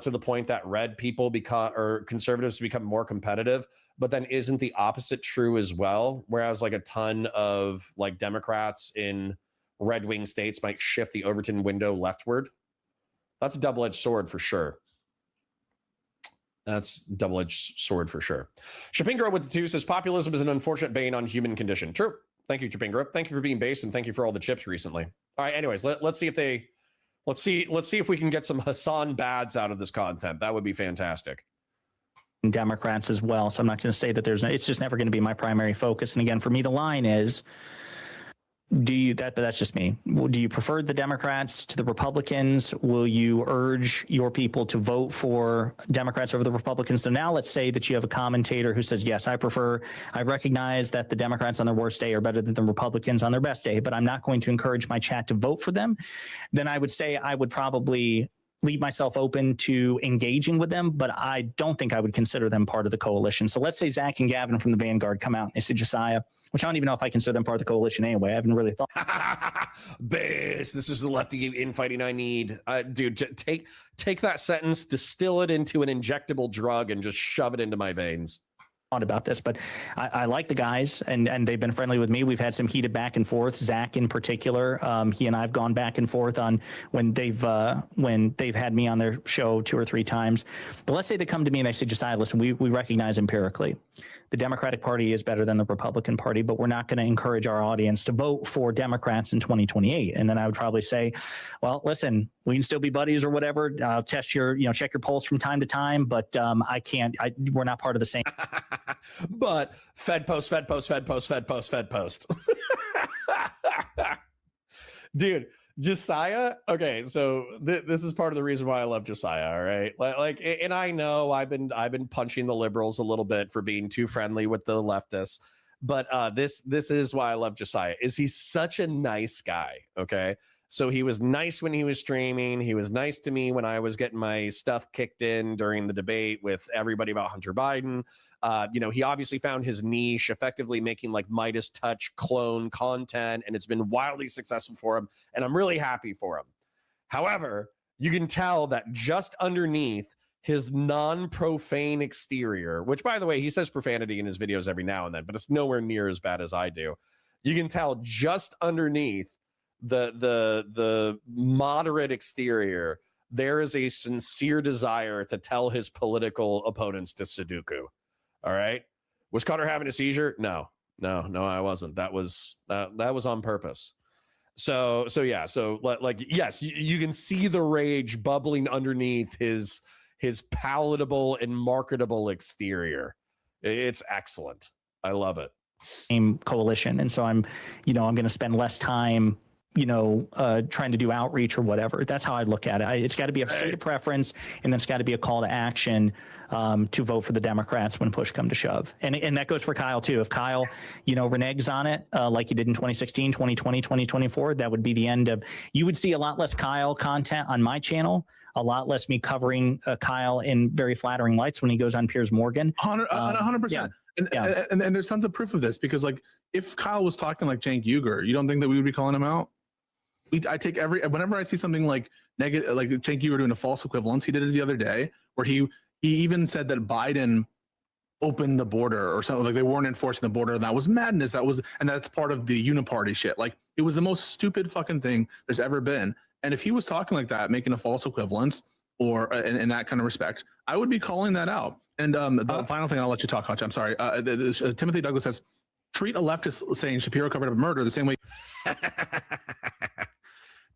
to the point that red people or conservatives become more competitive? But then isn't the opposite true as well? Whereas like a ton of like Democrats in red wing states might shift the Overton window leftward. That's a double-edged sword for sure. That's double-edged sword for sure. Shapingro with the 2 says populism is an unfortunate bane on human condition. True. Thank you, Shapingro. Thank you for being based, and thank you for all the chips recently. All right. Anyways, let's see if we can get some Hassan bads out of this content. That would be fantastic. Democrats as well. So I'm not going to say that it's just never going to be my primary focus. And again, for me, the line is, that's just me. Do you prefer the Democrats to the Republicans? Will you urge your people to vote for Democrats over the Republicans? So now let's say that you have a commentator who says, yes, I recognize that the Democrats on their worst day are better than the Republicans on their best day, but I'm not going to encourage my chat to vote for them. Then I would say I would probably leave myself open to engaging with them, but I don't think I would consider them part of the coalition. So let's say Zach and Gavin from the Vanguard come out and they say Josiah, which I don't even know if I consider them part of the coalition anyway. I haven't really thought. Base, this is the lefty infighting I need. Dude, take that sentence, distill it into an injectable drug, and just shove it into my veins. About this, but I like the guys, and they've been friendly with me. We've had some heated back and forth. Zach in particular, he and I have gone back and forth on when they've had me on their show 2 or 3 times. But let's say they come to me and they say, Josiah, listen, we recognize empirically the Democratic Party is better than the Republican Party, but we're not going to encourage our audience to vote for Democrats in 2028. And then I would probably say, well, listen, we can still be buddies or whatever. Test check your pulse from time to time, but we're not part of the same. But Fed post. Dude, Josiah. Okay, so this is part of the reason why I love Josiah. All right, and I know I've been punching the liberals a little bit for being too friendly with the leftists, but this is why I love Josiah. Is he's such a nice guy? Okay, So he was nice when he was streaming. He was nice to me when I was getting my stuff kicked in during the debate with everybody about Hunter Biden. He obviously found his niche, effectively making like Midas Touch clone content, and it's been wildly successful for him. And I'm really happy for him. However, you can tell that just underneath his non-profane exterior, which, by the way, he says profanity in his videos every now and then, but it's nowhere near as bad as I do. You can tell just underneath the moderate exterior, there is a sincere desire to tell his political opponents to Sudoku. All right. Was Carter having a seizure? No, I wasn't. That was on purpose. So yeah. So like, yes, you can see the rage bubbling underneath his palatable and marketable exterior. It's excellent. I love it. Coalition. And so I'm going to spend less time trying to do outreach or whatever. That's how I look at it. It's got to be a state of preference, and then it's got to be a call to action to vote for the Democrats when push come to shove. And that goes for Kyle too. If Kyle, reneges on it like he did in 2016, 2020, 2024, that would be the end of, you would see a lot less Kyle content on my channel, a lot less me covering Kyle in very flattering lights when he goes on Piers Morgan. 100%. Yeah. And there's tons of proof of this, because like if Kyle was talking like Cenk Uygur, you don't think that we would be calling him out? I take whenever I see something like negative, like Cenk Uygur doing a false equivalence. He did it the other day where he even said that Biden opened the border or something, like they weren't enforcing the border. And that was madness. And that's part of the uniparty shit. Like it was the most stupid fucking thing there's ever been. And if he was talking like that, making a false equivalence or in that kind of respect, I would be calling that out. And the final thing, I'll let you talk, Hutch. I'm sorry. Timothy Douglas says, treat a leftist saying Shapiro covered up a murder the same way.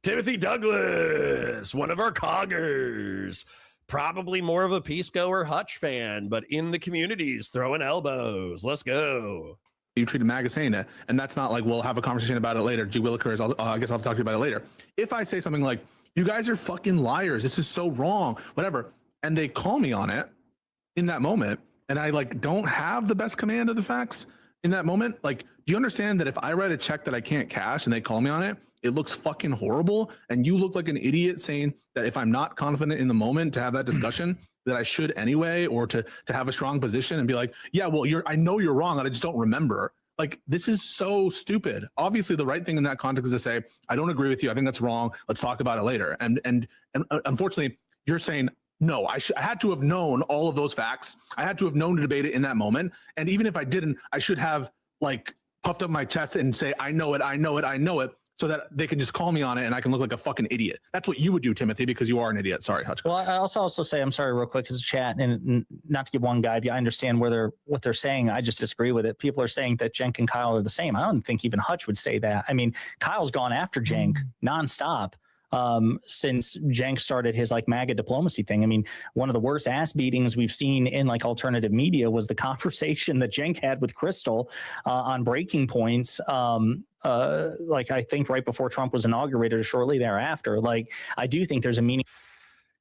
Timothy Douglas, one of our coggers, probably more of a Pisco or Hutch fan, but in the communities throwing elbows. Let's go. You treated MAGA saying it, and that's not like we'll have a conversation about it later. G. Willikers, I guess I'll talk to you about it later. If I say something like, you guys are fucking liars, this is so wrong, whatever, and they call me on it in that moment, and I like don't have the best command of the facts in that moment, like, do you understand that if I write a check that I can't cash and they call me on it, it looks fucking horrible, and you look like an idiot saying that if I'm not confident in the moment to have that discussion that I should anyway, or to have a strong position and be like, yeah, well, I know you're wrong and I just don't remember. Like, this is so stupid. Obviously the right thing in that context is to say, I don't agree with you, I think that's wrong, let's talk about it later. And unfortunately you're saying, no, I had to have known all of those facts. I had to have known to debate it in that moment. And even if I didn't, I should have like puffed up my chest and say, I know it, so that they can just call me on it and I can look like a fucking idiot. That's what you would do, Timothy, because you are an idiot. Sorry, Hutch. Well, I also say, I'm sorry, real quick, as a chat, and not to give one guide, I understand what they're saying. I just disagree with it. People are saying that Cenk and Kyle are the same. I don't think even Hutch would say that. I mean, Kyle's gone after Cenk nonstop since Cenk started his like MAGA diplomacy thing. I mean, one of the worst ass beatings we've seen in like alternative media was the conversation that Cenk had with Crystal on Breaking Points. Like I think right before Trump was inaugurated or shortly thereafter. Like I do think there's a meaning.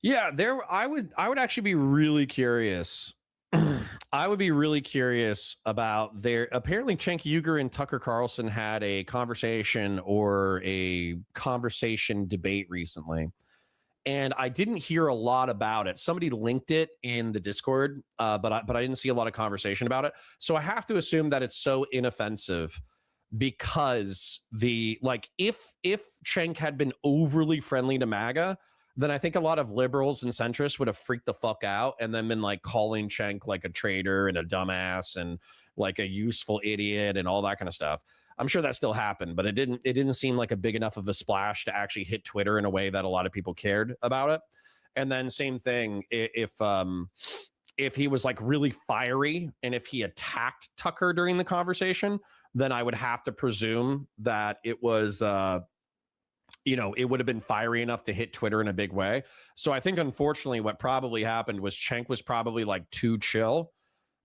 Yeah, I would actually be really curious. I would be really curious about their, apparently Cenk Uygur and Tucker Carlson had a conversation or a conversation debate recently. And I didn't hear a lot about it. Somebody linked it in the Discord, but I didn't see a lot of conversation about it. So I have to assume that it's so inoffensive because if Cenk had been overly friendly to MAGA, then I think a lot of liberals and centrists would have freaked the fuck out and then been like calling Cenk like a traitor and a dumbass and like a useful idiot and all that kind of stuff. I'm sure that still happened, but it didn't seem like a big enough of a splash to actually hit Twitter in a way that a lot of people cared about it. And then same thing, if he was like really fiery and if he attacked Tucker during the conversation, then I would have to presume that it was it would have been fiery enough to hit Twitter in a big way. So I think, unfortunately, what probably happened was Cenk was probably like too chill.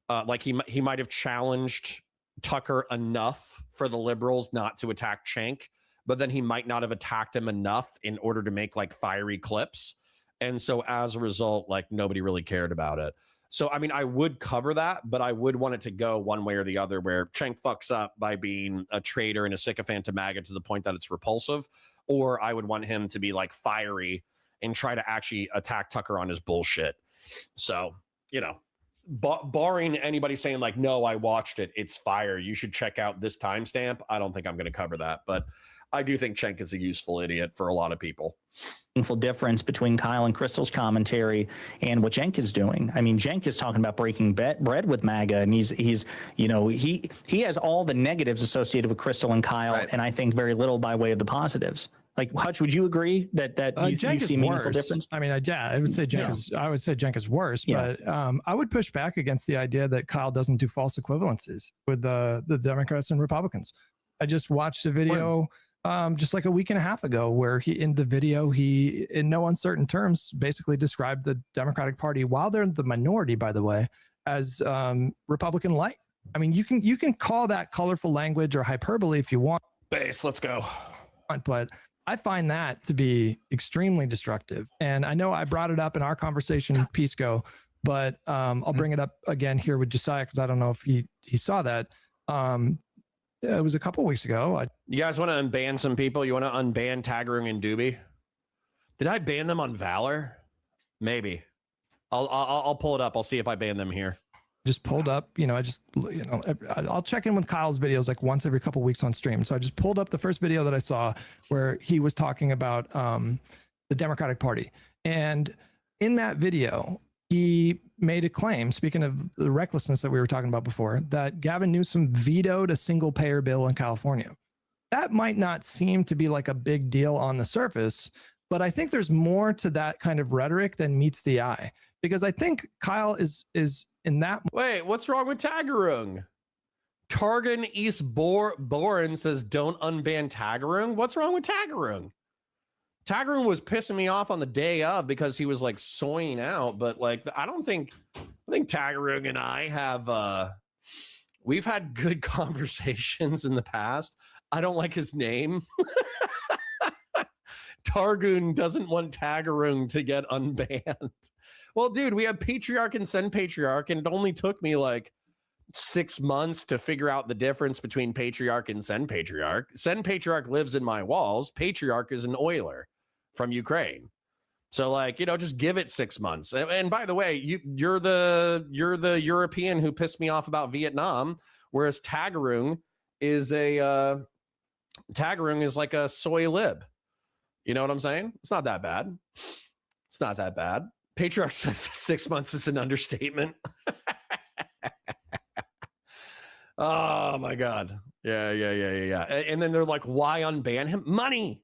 Like he might have challenged Tucker enough for the liberals not to attack Cenk, but then he might not have attacked him enough in order to make like fiery clips. And so as a result, like nobody really cared about it. So, I mean, I would cover that, but I would want it to go one way or the other, where Cenk fucks up by being a traitor and a sycophant to MAGA to the point that it's repulsive, or I would want him to be like fiery and try to actually attack Tucker on his bullshit. So, you know, barring anybody saying like, no, I watched it, it's fire, you should check out this timestamp, I don't think I'm going to cover that. But I do think Cenk is a useful idiot for a lot of people. Meaningful difference between Kyle and Crystal's commentary and what Cenk is doing. I mean, Cenk is talking about breaking bread with MAGA, and he's you know, he has all the negatives associated with Crystal and Kyle, right, and I think very little by way of the positives. Like, Hutch, would you agree that you see meaningful difference? I mean, I would say Cenk is worse, but I would push back against the idea that Kyle doesn't do false equivalencies with the Democrats and Republicans. I just watched a video just like a week and a half ago where he in no uncertain terms basically described the Democratic Party, while they're the minority, by the way, as Republican light. I mean, you can call that colorful language or hyperbole if you want. Base, let's go. But I find that to be extremely destructive. And I know I brought it up in our conversation, Pisco, but I'll bring it up again here with Josiah, because I don't know if he saw that. It was a couple weeks ago. You guys want to unban some people? You want to unban Tagarung and Doobie? Did I ban them on Valor? Maybe. I'll pull it up. I'll see if I ban them here. Just pulled up, I'll check in with Kyle's videos like once every couple weeks on stream. So I just pulled up the first video that I saw where he was talking about the Democratic Party. And in that video, he made a claim, speaking of the recklessness that we were talking about before, that Gavin Newsom vetoed a single payer bill in California. That might not seem to be like a big deal on the surface, but I think there's more to that kind of rhetoric than meets the eye, because I think Kyle is in that. Wait, what's wrong with Tagarung? Targan East Boren says don't unban Tagarung. What's wrong with Tagarung? Tagarung was pissing me off on the day of because he was like soying out, but like I think Tagarung and I have we've had good conversations in the past. I don't like his name. Targun doesn't want Tagarung to get unbanned. Well, dude, we have Patriarch and Send Patriarch, and it only took me like 6 months to figure out the difference between Patriarch and Send Patriarch. Send Patriarch lives in my walls. Patriarch is an oiler from Ukraine. So like, just give it 6 months. And by the way, you're the European who pissed me off about Vietnam, whereas Tagarung is like a soy lib. You know what I'm saying? It's not that bad. It's not that bad. Patriarch says 6 months is an understatement. Oh my God. Yeah. And then they're like, why unban him? Money.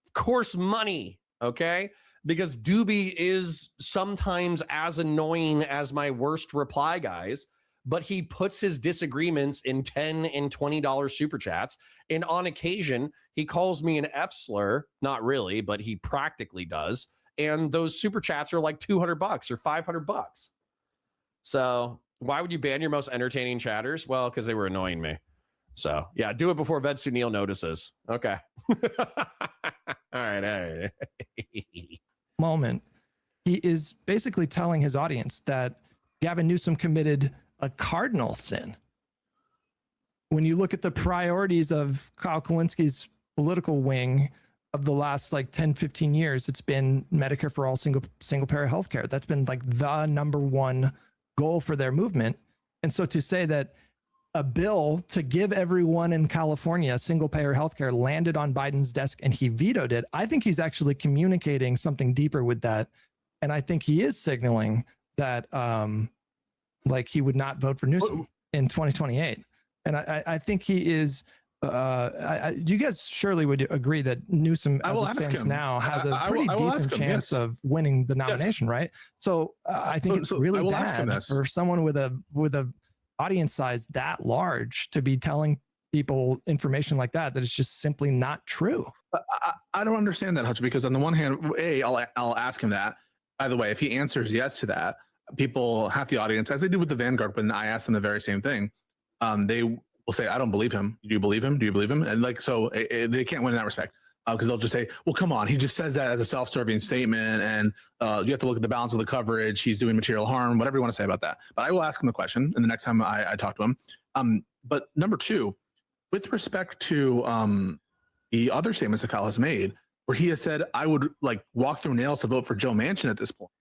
Of course, money. Okay. Because Doobie is sometimes as annoying as my worst reply guys, but he puts his disagreements in $10 and $20 super chats. And on occasion, he calls me an F slur. Not really, but he practically does. And those super chats are like $200 or $500. So why would you ban your most entertaining chatters? Well, because they were annoying me. So yeah, do it before Ved Sunil notices. Okay. All right. Moment. He is basically telling his audience that Gavin Newsom committed a cardinal sin. When you look at the priorities of Kyle Kulinski's political wing of the last like 10, 15 years, it's been Medicare for all, single payer healthcare. That's been like the number one goal for their movement. And so to say that a bill to give everyone in California single payer healthcare landed on Biden's desk and he vetoed it, I think he's actually communicating something deeper with that. And I think he is signaling that like he would not vote for Newsom in 2028. And I think he is. You guys surely would agree that Newsom, as it stands now, has a pretty decent chance of winning the nomination, right? So I think it's really bad for someone with a audience size that large to be telling people information like that is just simply not true. I don't understand that, Hutch, because on the one hand, I'll ask him that. By the way, if he answers yes to that, people, half the audience, as they did with the Vanguard, when I asked them the very same thing, they will say, I don't believe him. Do you believe him? Do you believe him? And like, so they can't win in that respect, because they'll just say, well, come on, he just says that as a self-serving statement, and you have to look at the balance of the coverage. He's doing material harm, whatever you want to say about that. But I will ask him the question, and the next time I talk to him. But number two, with respect to the other statements that Kyle has made, where he has said, I would like walk through nails to vote for Joe Manchin at this point.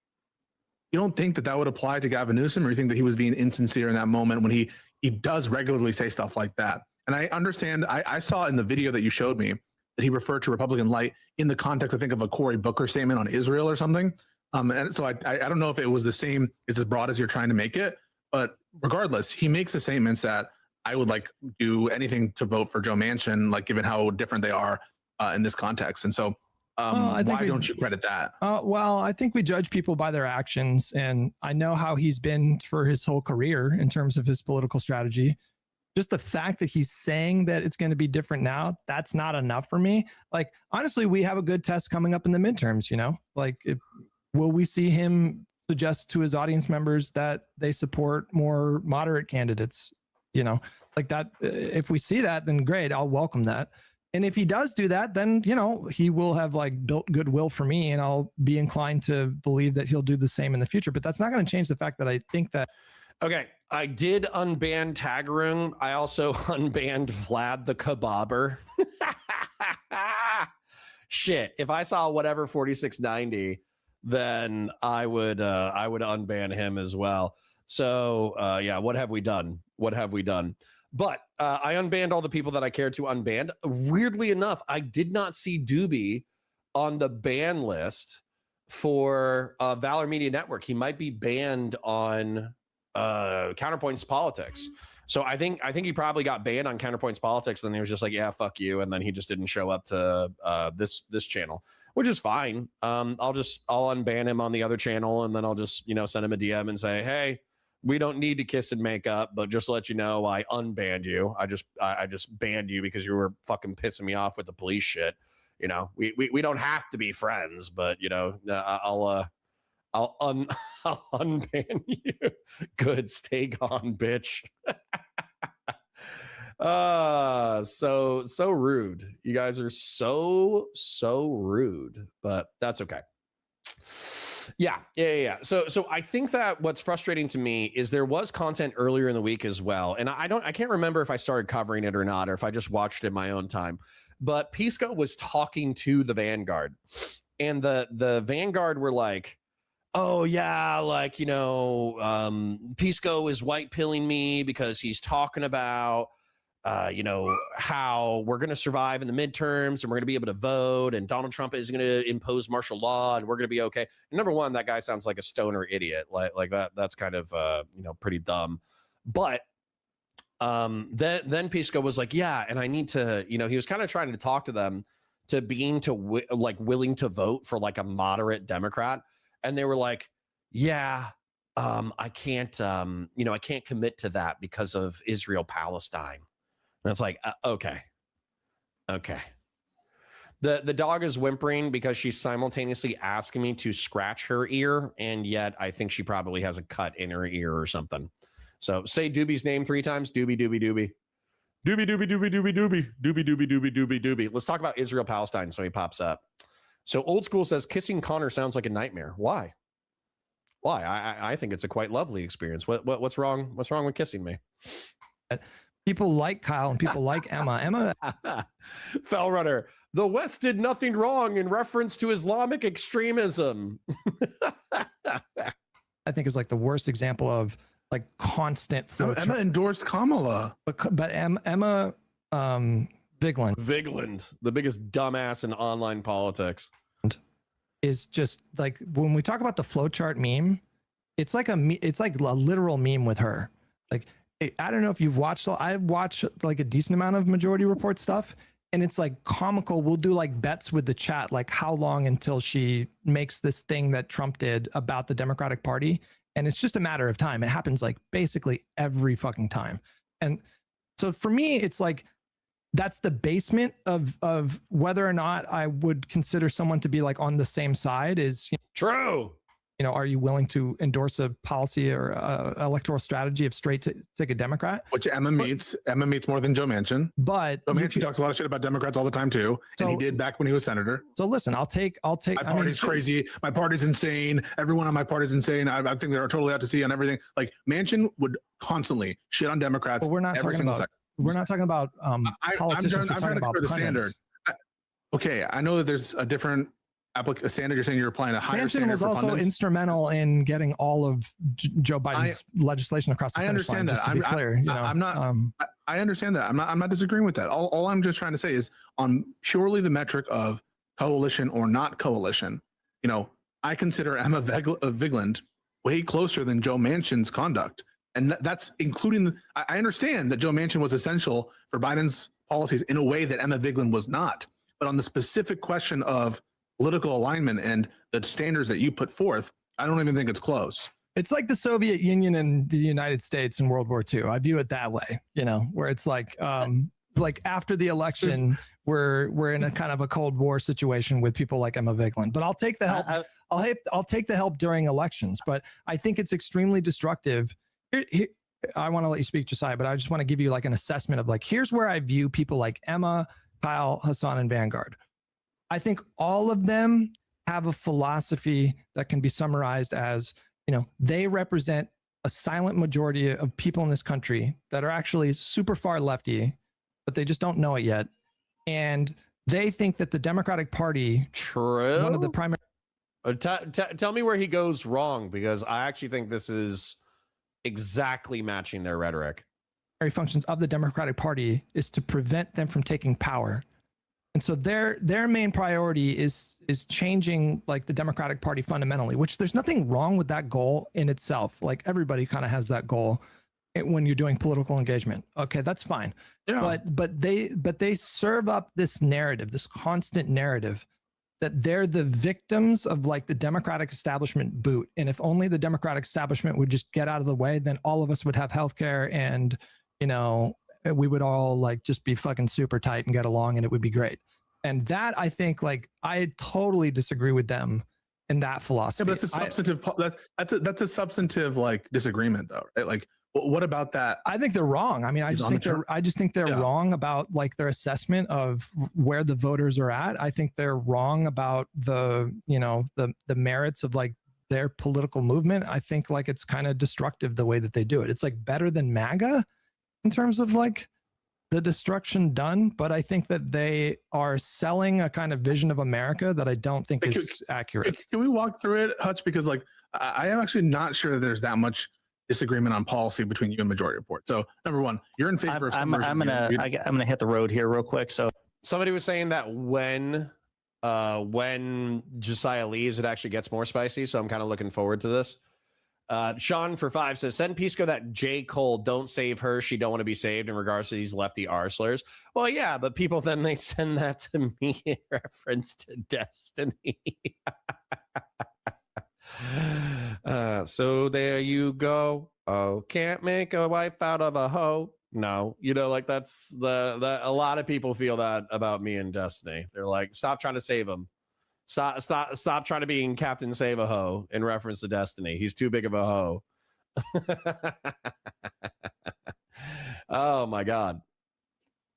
You don't think that that would apply to Gavin Newsom, or you think that he was being insincere in that moment when he does regularly say stuff like that? And I understand, I saw in the video that you showed me that he referred to Republican light in the context, I think, of a Cory Booker statement on Israel or something. And so I don't know if it was the same, it's as broad as you're trying to make it, but regardless, he makes the statements that I would like do anything to vote for Joe Manchin, like given how different they are in this context. And so why don't you credit that? Well, I think we judge people by their actions, and I know how he's been for his whole career in terms of his political strategy. Just the fact that he's saying that it's going to be different now, that's not enough for me. Like, honestly, we have a good test coming up in the midterms, like will we see him suggest to his audience members that they support more moderate candidates, like that. If we see that, then great, I'll welcome that. And if he does do that, then, he will have like built goodwill for me, and I'll be inclined to believe that he'll do the same in the future. But that's not going to change the fact that I think that. Okay, I did unban Tagarung. I also unbanned Vlad the Kebabber. Shit, if I saw whatever 4690, then I would unban him as well. So yeah, what have we done? What have we done? But I unbanned all the people that I cared to unban. Weirdly enough, I did not see Doobie on the ban list for Valor Media Network. He might be banned on Counterpoints Politics. So I think he probably got banned on Counterpoints Politics, and then he was just like, yeah, fuck you, and then he just didn't show up to this channel, which is fine. I'll unban him on the other channel, and then I'll just send him a DM and say, hey, we don't need to kiss and make up, but just to let you know, I unbanned you. I just banned you because you were fucking pissing me off with the police shit. We don't have to be friends, but I'll unban you. Good, stay gone, bitch. So rude. You guys are so rude, but that's okay. Yeah. So I think that what's frustrating to me is there was content earlier in the week as well, and I can't remember if I started covering it or not, or if I just watched it in my own time. But Pisco was talking to the Vanguard, and the Vanguard were like, oh yeah, like Pisco is white pilling me because he's talking about how we're going to survive in the midterms and we're going to be able to vote, and Donald Trump is going to impose martial law and we're going to be okay. And number one, that guy sounds like a stoner idiot. Like that's kind of pretty dumb. But then Pisco was like, yeah, and I need to, he was kind of trying to talk to them to being willing to vote for like a moderate Democrat. And they were like, yeah, I can't, I can't commit to that because of Israel Palestine. And it's like, okay. The dog is whimpering because she's simultaneously asking me to scratch her ear, and yet I think she probably has a cut in her ear or something. So say Doobie's name 3 times. Doobie, doobie, doobie. Doobie, doobie, doobie, doobie, doobie. Doobie, doobie, doobie, doobie, doobie. Let's talk about Israel Palestine so he pops up. So Old School says kissing Connor sounds like a nightmare. Why? I think it's a quite lovely experience. What's wrong? What's wrong with kissing me? People like Kyle and people like Emma. Fell Runner. The West did nothing wrong in reference to Islamic extremism. I think is like the worst example of like constant. Emma endorsed Kamala, but Emma Vigland, the biggest dumbass in online politics, is just like when we talk about the flowchart meme, it's like a literal meme with her. Like, I don't know if you've watched. I've watched like a decent amount of Majority Report stuff, and it's like comical. We'll do like bets with the chat, like how long until she makes this thing that Trump did about the Democratic Party, and it's just a matter of time. It happens like basically every fucking time, and so for me, it's like that's the basement of whether or not I would consider someone to be like on the same side. Is true. Are you willing to endorse a policy or electoral strategy of straight to take a Democrat? Which Emma meets more than Joe Manchin. But Joe Manchin talks a lot of shit about Democrats all the time too, and he did back when he was senator. So listen, I'll take. My party's crazy. My party's insane. Everyone on my party's insane. I think they're totally out to sea on everything. Like Manchin would constantly shit on Democrats. But we're not talking about. We're not talking about politicians. I'm trying to cover the standard. Okay, I know that there's a different standard. You're saying you're applying a higher Manchin standard was for also pundits. instrumental in getting all of Joe Biden's legislation across the finish line. I understand that. Just to be clear, you know, I'm not. I understand that. I'm not disagreeing with that. All I'm just trying to say is on purely the metric of coalition or not coalition. You know, I consider Emma Vigeland way closer than Joe Manchin's conduct, and that's including. I understand that Joe Manchin was essential for Biden's policies in a way that Emma Vigeland was not. But on the specific question of political alignment and the standards that you put forth, I don't even think it's close. It's like the Soviet Union and the United States in World War II. I view it that way, you know, where it's like after the election, we're in a kind of a Cold War situation with people like Emma Vigeland. But I'll take the help. I'll take the help during elections. But I think it's extremely destructive. I want to let you speak, Josiah, but I just want to give you like an assessment of like, here's where I view people like Emma, Kyle, Hassan, and Vanguard. I think all of them have a philosophy that can be summarized as, you know, they represent a silent majority of people in this country that are actually super far lefty, but they just don't know it yet. And they think that the Democratic Party, True. one of the primary. Tell me where he goes wrong, because I actually think this is exactly matching their rhetoric. Functions of the Democratic Party is to prevent them from taking power. And so their main priority is changing like the Democratic Party fundamentally, which there's nothing wrong with that goal in itself. Like everybody kind of has that goal when you're doing political engagement. Okay, that's fine. Yeah. But they serve up this narrative, this constant narrative that they're the victims of like the Democratic establishment boot. And if only the Democratic establishment would just get out of the way, then all of us would have healthcare and, you know, we would all like just be fucking super tight and get along and it would be great. And that, I think, like, I totally disagree with them in that philosophy. Yeah, but that's a substantive, that's a substantive like disagreement though, right? Like, what about that? I think they're wrong. I mean, I just think they're wrong about like their assessment of where the voters are at. I think they're wrong about the, you know, the merits of like their political movement. I think like it's kind of destructive the way that they do it. It's like better than MAGA in terms of like the destruction done, but I think that they are selling a kind of vision of America that I don't think is accurate. Can we walk through it, Hutch? Because like I am actually not sure that there's that much disagreement on policy between you and Majority Report. So number one, you're in favor of. I'm gonna hit the road here real quick. So somebody was saying that when Josiah leaves, it actually gets more spicy. So I'm kind of looking forward to this. Sean for 5 says, send Pisco that J. Cole, don't save her, she don't want to be saved, in regards to these lefty R slurs. Well, yeah, but people then they send that to me in reference to Destiny. So there you go. Oh, can't make a wife out of a hoe. No, you know, like that's the a lot of people feel that about me and Destiny. They're like, stop trying to save him. Stop trying to be in Captain Save a Ho in reference to Destiny. He's too big of a hoe. Oh my God.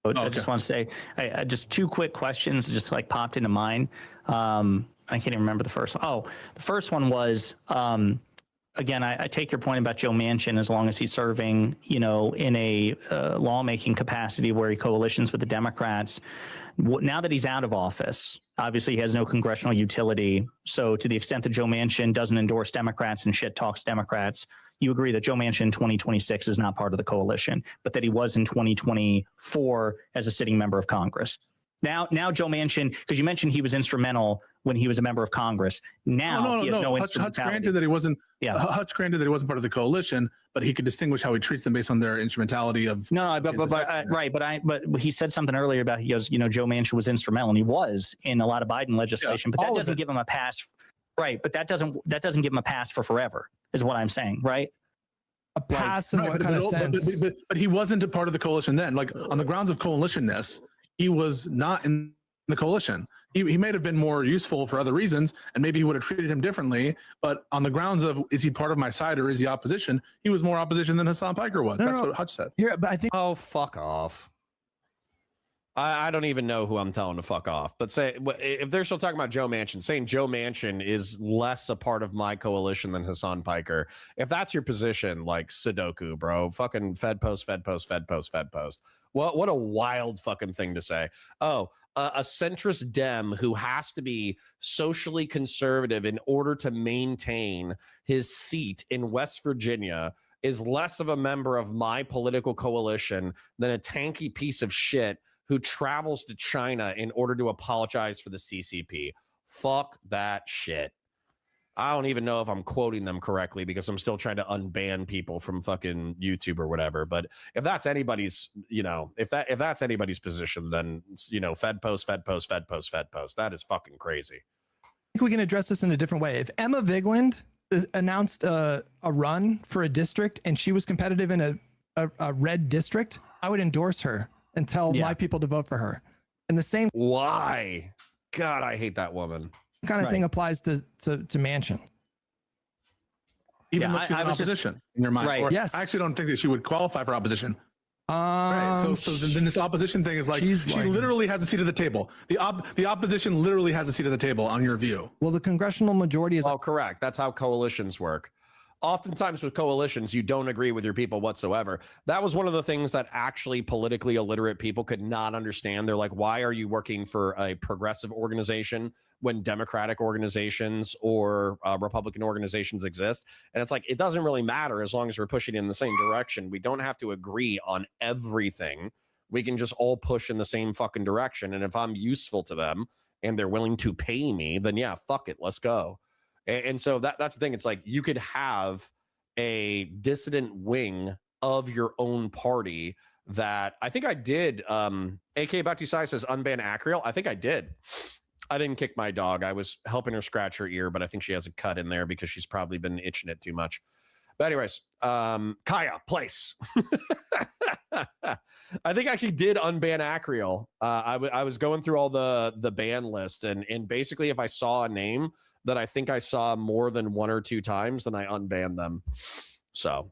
I just want to say, I just 2 quick questions just like popped into mind. I can't even remember the first one. Oh, the first one was, again, I take your point about Joe Manchin, as long as he's serving, you know, in a lawmaking capacity where he coalitions with the Democrats. Now that he's out of office, obviously he has no congressional utility. So to the extent that Joe Manchin doesn't endorse Democrats and shit talks Democrats, you agree that Joe Manchin in 2026 is not part of the coalition, but that he was in 2024 as a sitting member of Congress. Now Joe Manchin, because you mentioned he was instrumental when he was a member of Congress. Now he has no instrumentality. Hutch granted that he wasn't. Yeah. Hutch granted that he wasn't part of the coalition, but he could distinguish how he treats them based on their instrumentality of. But he said something earlier about, he goes, you know, Joe Manchin was instrumental, and he was in a lot of Biden legislation, but that doesn't give him a pass. Right, but that doesn't give him a pass for forever, is what I'm saying, right? A pass in what kind of sense? But he wasn't a part of the coalition then. Like on the grounds of coalitionness, he was not in the coalition. He may have been more useful for other reasons, and maybe he would have treated him differently. But on the grounds of, is he part of my side or is he opposition? He was more opposition than Hassan Piker was. That's what Hutch said. Yeah, but I think. Oh, fuck off. I don't even know who I'm telling to fuck off. But say if they're still talking about Joe Manchin, saying Joe Manchin is less a part of my coalition than Hassan Piker. If that's your position, like Sudoku, bro, fucking Fed post. What a wild fucking thing to say. Oh, a centrist Dem who has to be socially conservative in order to maintain his seat in West Virginia is less of a member of my political coalition than a tanky piece of shit who travels to China in order to apologize for the CCP. Fuck that shit. I don't even know if I'm quoting them correctly because I'm still trying to unban people from fucking YouTube or whatever. But if that's anybody's, if that's anybody's position, then, Fed post. That is fucking crazy. I think we can address this in a different way. If Emma Vigeland announced a run for a district and she was competitive in a red district, I would endorse her and tell my people to vote for her. And the same why? God, I hate that woman. Kind of thing applies to Manchin. Even though she's in opposition in your mind. Right. Or Yes. I actually don't think that she would qualify for opposition. Right. So then this opposition thing is like she literally has a seat at the table. The opposition literally has a seat at the table on your view. Well, the congressional majority is correct. That's how coalitions work. Oftentimes with coalitions, you don't agree with your people whatsoever. That was one of the things that actually politically illiterate people could not understand. They're like, why are you working for a progressive organization when Democratic organizations or Republican organizations exist? And it's like, it doesn't really matter as long as we're pushing in the same direction. We don't have to agree on everything. We can just all push in the same fucking direction. And if I'm useful to them and they're willing to pay me, then yeah, fuck it, let's go. And so that's the thing. It's like you could have a dissident wing of your own party that I think I did. AK Batusai says unban Acriel. I think I did. I didn't kick my dog. I was helping her scratch her ear, but I think she has a cut in there because she's probably been itching it too much. But anyways, Kaya, place. I think I actually did unban Acriel. I was going through all the ban list, and basically if I saw a name that I think I saw more than one or two times, then I unbanned them. So,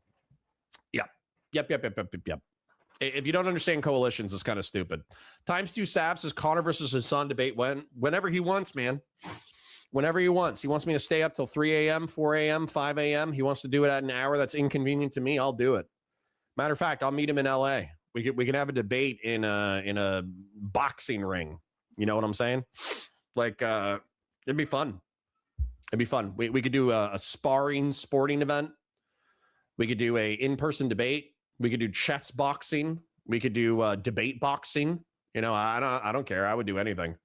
yep. If you don't understand coalitions, it's kind of stupid. Times 2 Sav says Connor versus Hassan debate whenever he wants, man. Whenever he wants. He wants me to stay up till 3 a.m., 4 a.m., 5 a.m. He wants to do it at an hour that's inconvenient to me. I'll do it. Matter of fact, I'll meet him in LA. We can have a debate in a boxing ring. You know what I'm saying? Like it'd be fun. It'd be fun. We could do a sparring sporting event. We could do a in-person debate. We could do chess boxing. We could do debate boxing. I don't care. I would do anything.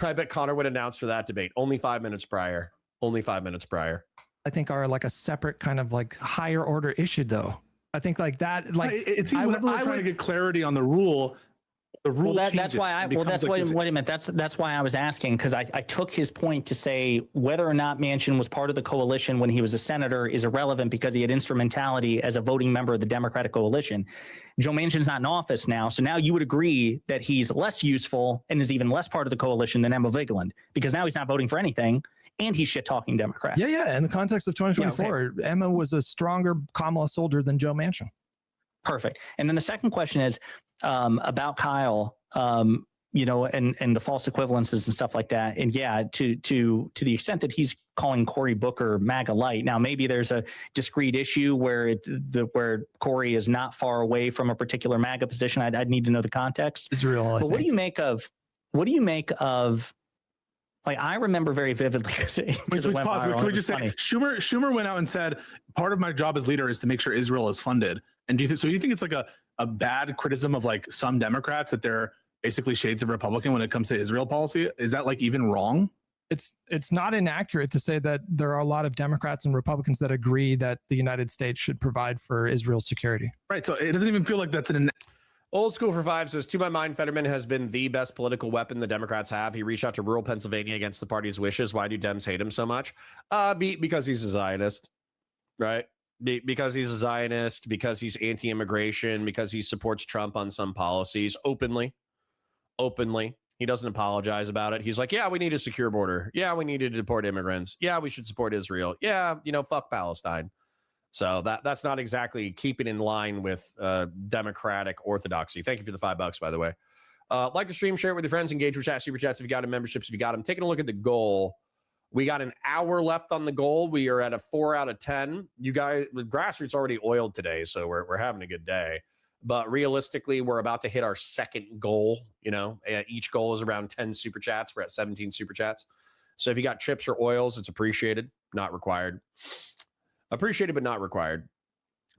I bet Connor would announce for that debate only 5 minutes prior. I think are like a separate kind of like higher order issue though. I think like that, like it seems whenever we're trying to get clarity on the rule. That's why wait a minute. That's why I was asking, because I took his point to say whether or not Manchin was part of the coalition when he was a senator is irrelevant because he had instrumentality as a voting member of the Democratic coalition. Joe Manchin's not in office now, so now you would agree that he's less useful and is even less part of the coalition than Emma Vigeland because now he's not voting for anything and he's shit talking Democrats. Yeah. In the context of 2024, Emma was a stronger Kamala soldier than Joe Manchin. Perfect. And then the second question is about Kyle, and the false equivalences and stuff like that. And yeah, to the extent that he's calling Cory Booker MAGA light. Now, maybe there's a discrete issue where where Cory is not far away from a particular MAGA position. I'd need to know the context. Israel. But what do you make of? Like I remember very vividly. Can we just say Schumer went out and said part of my job as leader is to make sure Israel is funded. And do you think it's like a bad criticism of like some Democrats that they're basically shades of Republican when it comes to Israel policy? Is that like even wrong? It's not inaccurate to say that there are a lot of Democrats and Republicans that agree that the United States should provide for Israel's security. Right. So it doesn't even feel like that's an. Old School for Five says, to my mind, Fetterman has been the best political weapon the Democrats have. He reached out to rural Pennsylvania against the party's wishes. Why do Dems hate him so much? Because he's a Zionist, right? Because he's a Zionist, because he's anti-immigration, because he supports Trump on some policies openly. He doesn't apologize about it. He's like, yeah, we need a secure border. Yeah, we need to deport immigrants. Yeah, we should support Israel. Yeah, fuck Palestine. So that's not exactly keeping in line with Democratic orthodoxy. Thank you for the $5, by the way. Like the stream, share it with your friends, engage with chat, super chats if you got them, memberships if you got them. Taking a look at the goal. We got an hour left on the goal. We are at a 4 out of 10. You guys, the grassroots already oiled today, so we're having a good day. But realistically, we're about to hit our second goal. You know, each goal is around 10 super chats. We're at 17 super chats. So if you got chips or oils, it's appreciated, not required. Appreciated, but not required.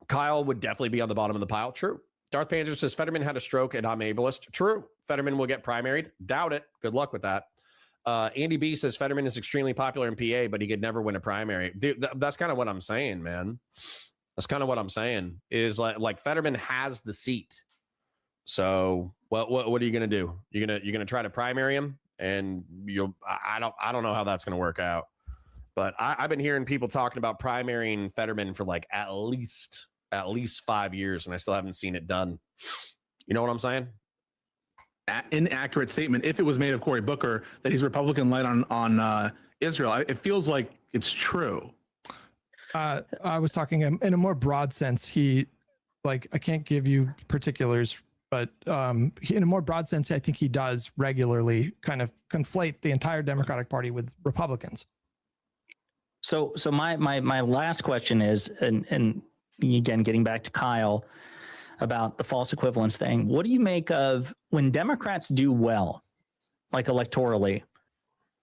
Kyle would definitely be on the bottom of the pile. True. Darth Panzer says Fetterman had a stroke and I'm ableist. True. Fetterman will get primaried. Doubt it. Good luck with that. Andy B says Fetterman is extremely popular in PA, but he could never win a primary. Dude, that's kind of what I'm saying, man. That's kind of what I'm saying. Is like Fetterman has the seat. So what are you gonna do? You're gonna try to primary him, and I don't know how that's gonna work out. But I've been hearing people talking about primarying Fetterman for like at least 5 years, and I still haven't seen it done. You know what I'm saying? Inaccurate statement. If it was made of Cory Booker that he's Republican light on Israel, it feels like it's true. I was talking in a more broad sense. He, like, I can't give you particulars, but in a more broad sense, I think he does regularly kind of conflate the entire Democratic Party with Republicans. So my last question is, and again, getting back to Kyle about the false equivalence thing. What do you make of when Democrats do well, like electorally?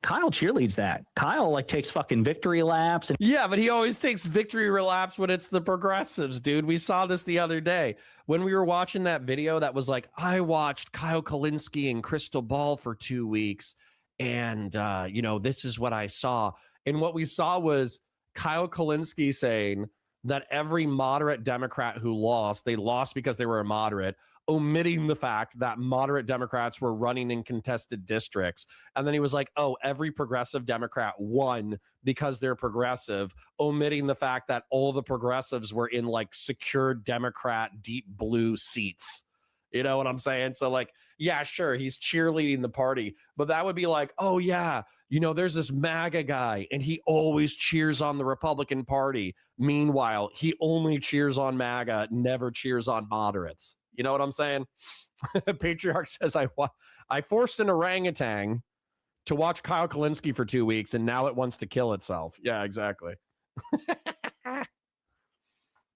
Kyle cheerleads that. Kyle like takes fucking victory laps. And yeah, but he always takes victory laps when it's the progressives, dude. We saw this the other day when we were watching that video that was like, I watched Kyle Kalinske and Crystal Ball for 2 weeks. And, this is what I saw. And what we saw was Kyle Kalinske saying that every moderate Democrat who lost, they lost because they were a moderate, omitting the fact that moderate Democrats were running in contested districts. And then he was like, oh, every progressive Democrat won because they're progressive, omitting the fact that all the progressives were in like secure Democrat deep blue seats. You know what I'm saying? So like, yeah, sure, he's cheerleading the party, but that would be like, oh yeah, there's this MAGA guy and he always cheers on the Republican Party. Meanwhile, he only cheers on MAGA, never cheers on moderates. You know what I'm saying? Patriarch says, I forced an orangutan to watch Kyle Kalinske for 2 weeks and now it wants to kill itself. Yeah, exactly.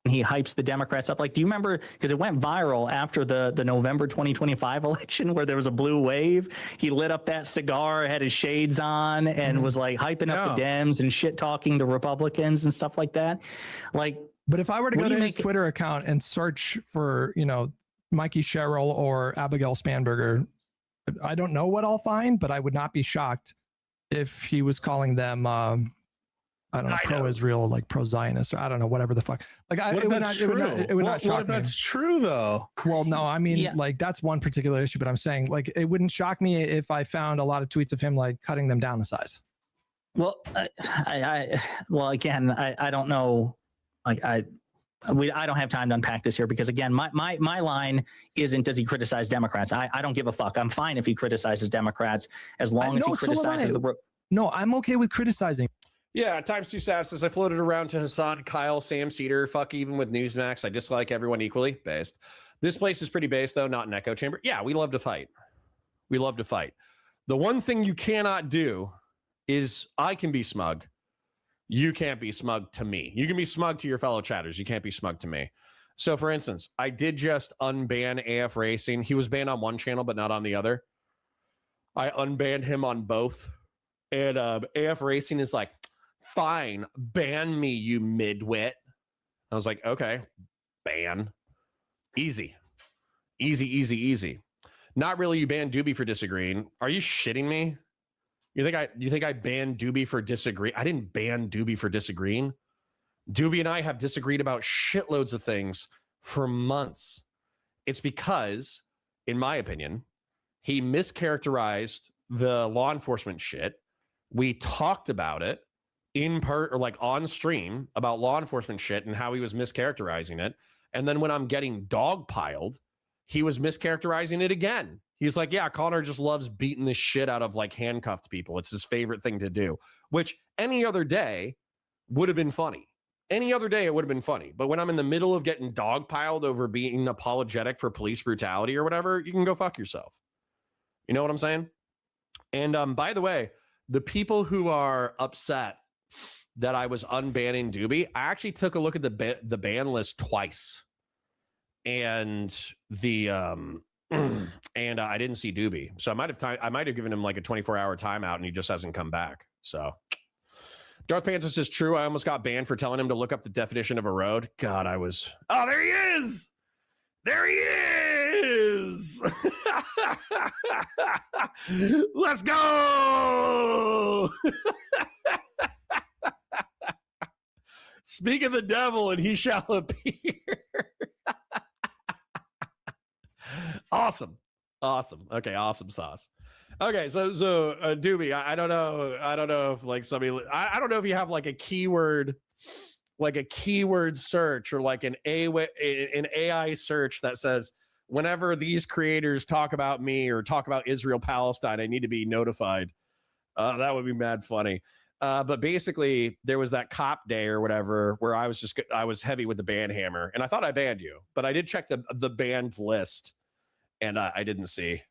he hypes the Democrats up. Like, do you remember, because it went viral after the November 2025 election where there was a blue wave? He lit up that cigar, had his shades on, and was like hyping up the Dems and shit talking the Republicans and stuff like that. Like, but if I were to go to his Twitter account and search for, Mikey Sherrill or Abigail Spanberger, I don't know what I'll find, but I would not be shocked if he was calling them I don't know, pro-Israel, like pro-Zionist, or I don't know, whatever the fuck. Like, it would not shock me. What if that's true, though? Well, no, I mean, like, that's one particular issue, but I'm saying, like, it wouldn't shock me if I found a lot of tweets of him, like, cutting them down to size. Well, again, I don't know. Like, I don't have time to unpack this here because, again, my line isn't, does he criticize Democrats? I don't give a fuck. I'm fine if he criticizes Democrats as long as he criticizes the... No, I'm okay with criticizing. Yeah, Times 2 Sav says, I floated around to Hassan, Kyle, Sam Cedar, fuck even with Newsmax. I dislike everyone equally. Based. This place is pretty based, though, not an echo chamber. Yeah, we love to fight. We love to fight. The one thing you cannot do is I can be smug. You can't be smug to me. You can be smug to your fellow chatters. You can't be smug to me. So, for instance, I did just unban AF Racing. He was banned on one channel, but not on the other. I unbanned him on both. And AF Racing is like, fine, ban me, you midwit. I was like, okay, ban. Easy. Not really, you banned Doobie for disagreeing. Are you shitting me? You think I banned Doobie for disagreeing? I didn't ban Doobie for disagreeing. Doobie and I have disagreed about shitloads of things for months. It's because, in my opinion, he mischaracterized the law enforcement shit. We talked about it in part or like on stream about law enforcement shit and how he was mischaracterizing it. And then when I'm getting dogpiled, he was mischaracterizing it again. He's like, yeah, Connor just loves beating the shit out of like handcuffed people. It's his favorite thing to do, which any other day would have been funny. Any other day, it would have been funny. But when I'm in the middle of getting dogpiled over being apologetic for police brutality or whatever, you can go fuck yourself. You know what I'm saying? And by the way, the people who are upset that I was unbanning Doobie, I actually took a look at the ban list twice, and the and I didn't see Doobie, so I might have given him like a 24-hour timeout, and he just hasn't come back. So Darth Panther says true. I almost got banned for telling him to look up the definition of a road. God, I was. Oh, there he is. There he is. Let's go. Speak of the devil, and he shall appear. Awesome. Okay, awesome sauce. Okay, so Doobie, I don't know if like somebody, I don't know if you have like a keyword search or like an AI search that says whenever these creators talk about me or talk about Israel Palestine, I need to be notified. That would be mad funny. But basically, there was that cop day or whatever where I was heavy with the ban hammer, and I thought I banned you, but I did check the banned list, and I didn't see.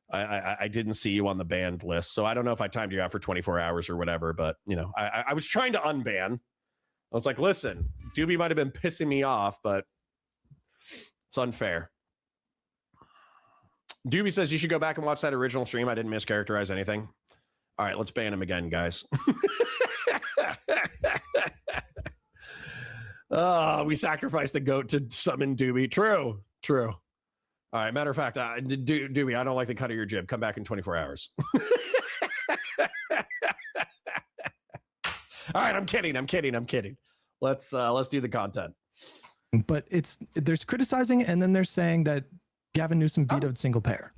I didn't see you on the banned list, so I don't know if I timed you out for 24 hours or whatever. But you know, I was trying to unban. I was like, listen, Doobie might have been pissing me off, but it's unfair. Doobie says you should go back and watch that original stream. I didn't mischaracterize anything. All right, let's ban him again, guys. We sacrificed the goat to summon Doobie. True. All right, matter of fact, Doobie, I don't like the cut of your jib. Come back in 24 hours. All right, I'm kidding. Let's do the content. But there's criticizing, and then there's saying that Gavin Newsom vetoed single payer.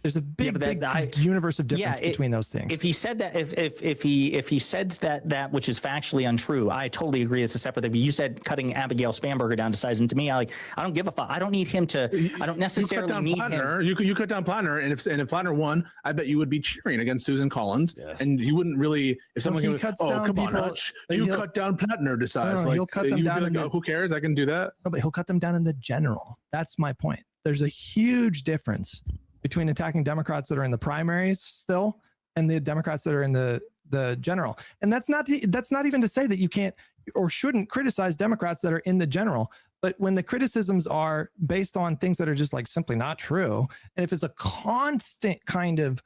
There's a big universe of difference between those things. If he said that, if he says that which is factually untrue, I totally agree. It's a separate thing. But you said cutting Abigail Spanberger down to size, and to me, I don't give a fuck. I don't need him to. I don't necessarily need him. You cut down Plattner, and if Plattner won, I bet you would be cheering against Susan Collins, and you wouldn't really. If someone cuts down people, Hutch, you cut down Plattner to size. He'll cut them down. Like, who cares? I can do that. No, but he'll cut them down in the general. That's my point. There's a huge difference between attacking Democrats that are in the primaries still and the Democrats that are in the general. And that's not even to say that you can't or shouldn't criticize Democrats that are in the general. But when the criticisms are based on things that are just like simply not true, and if it's a constant kind of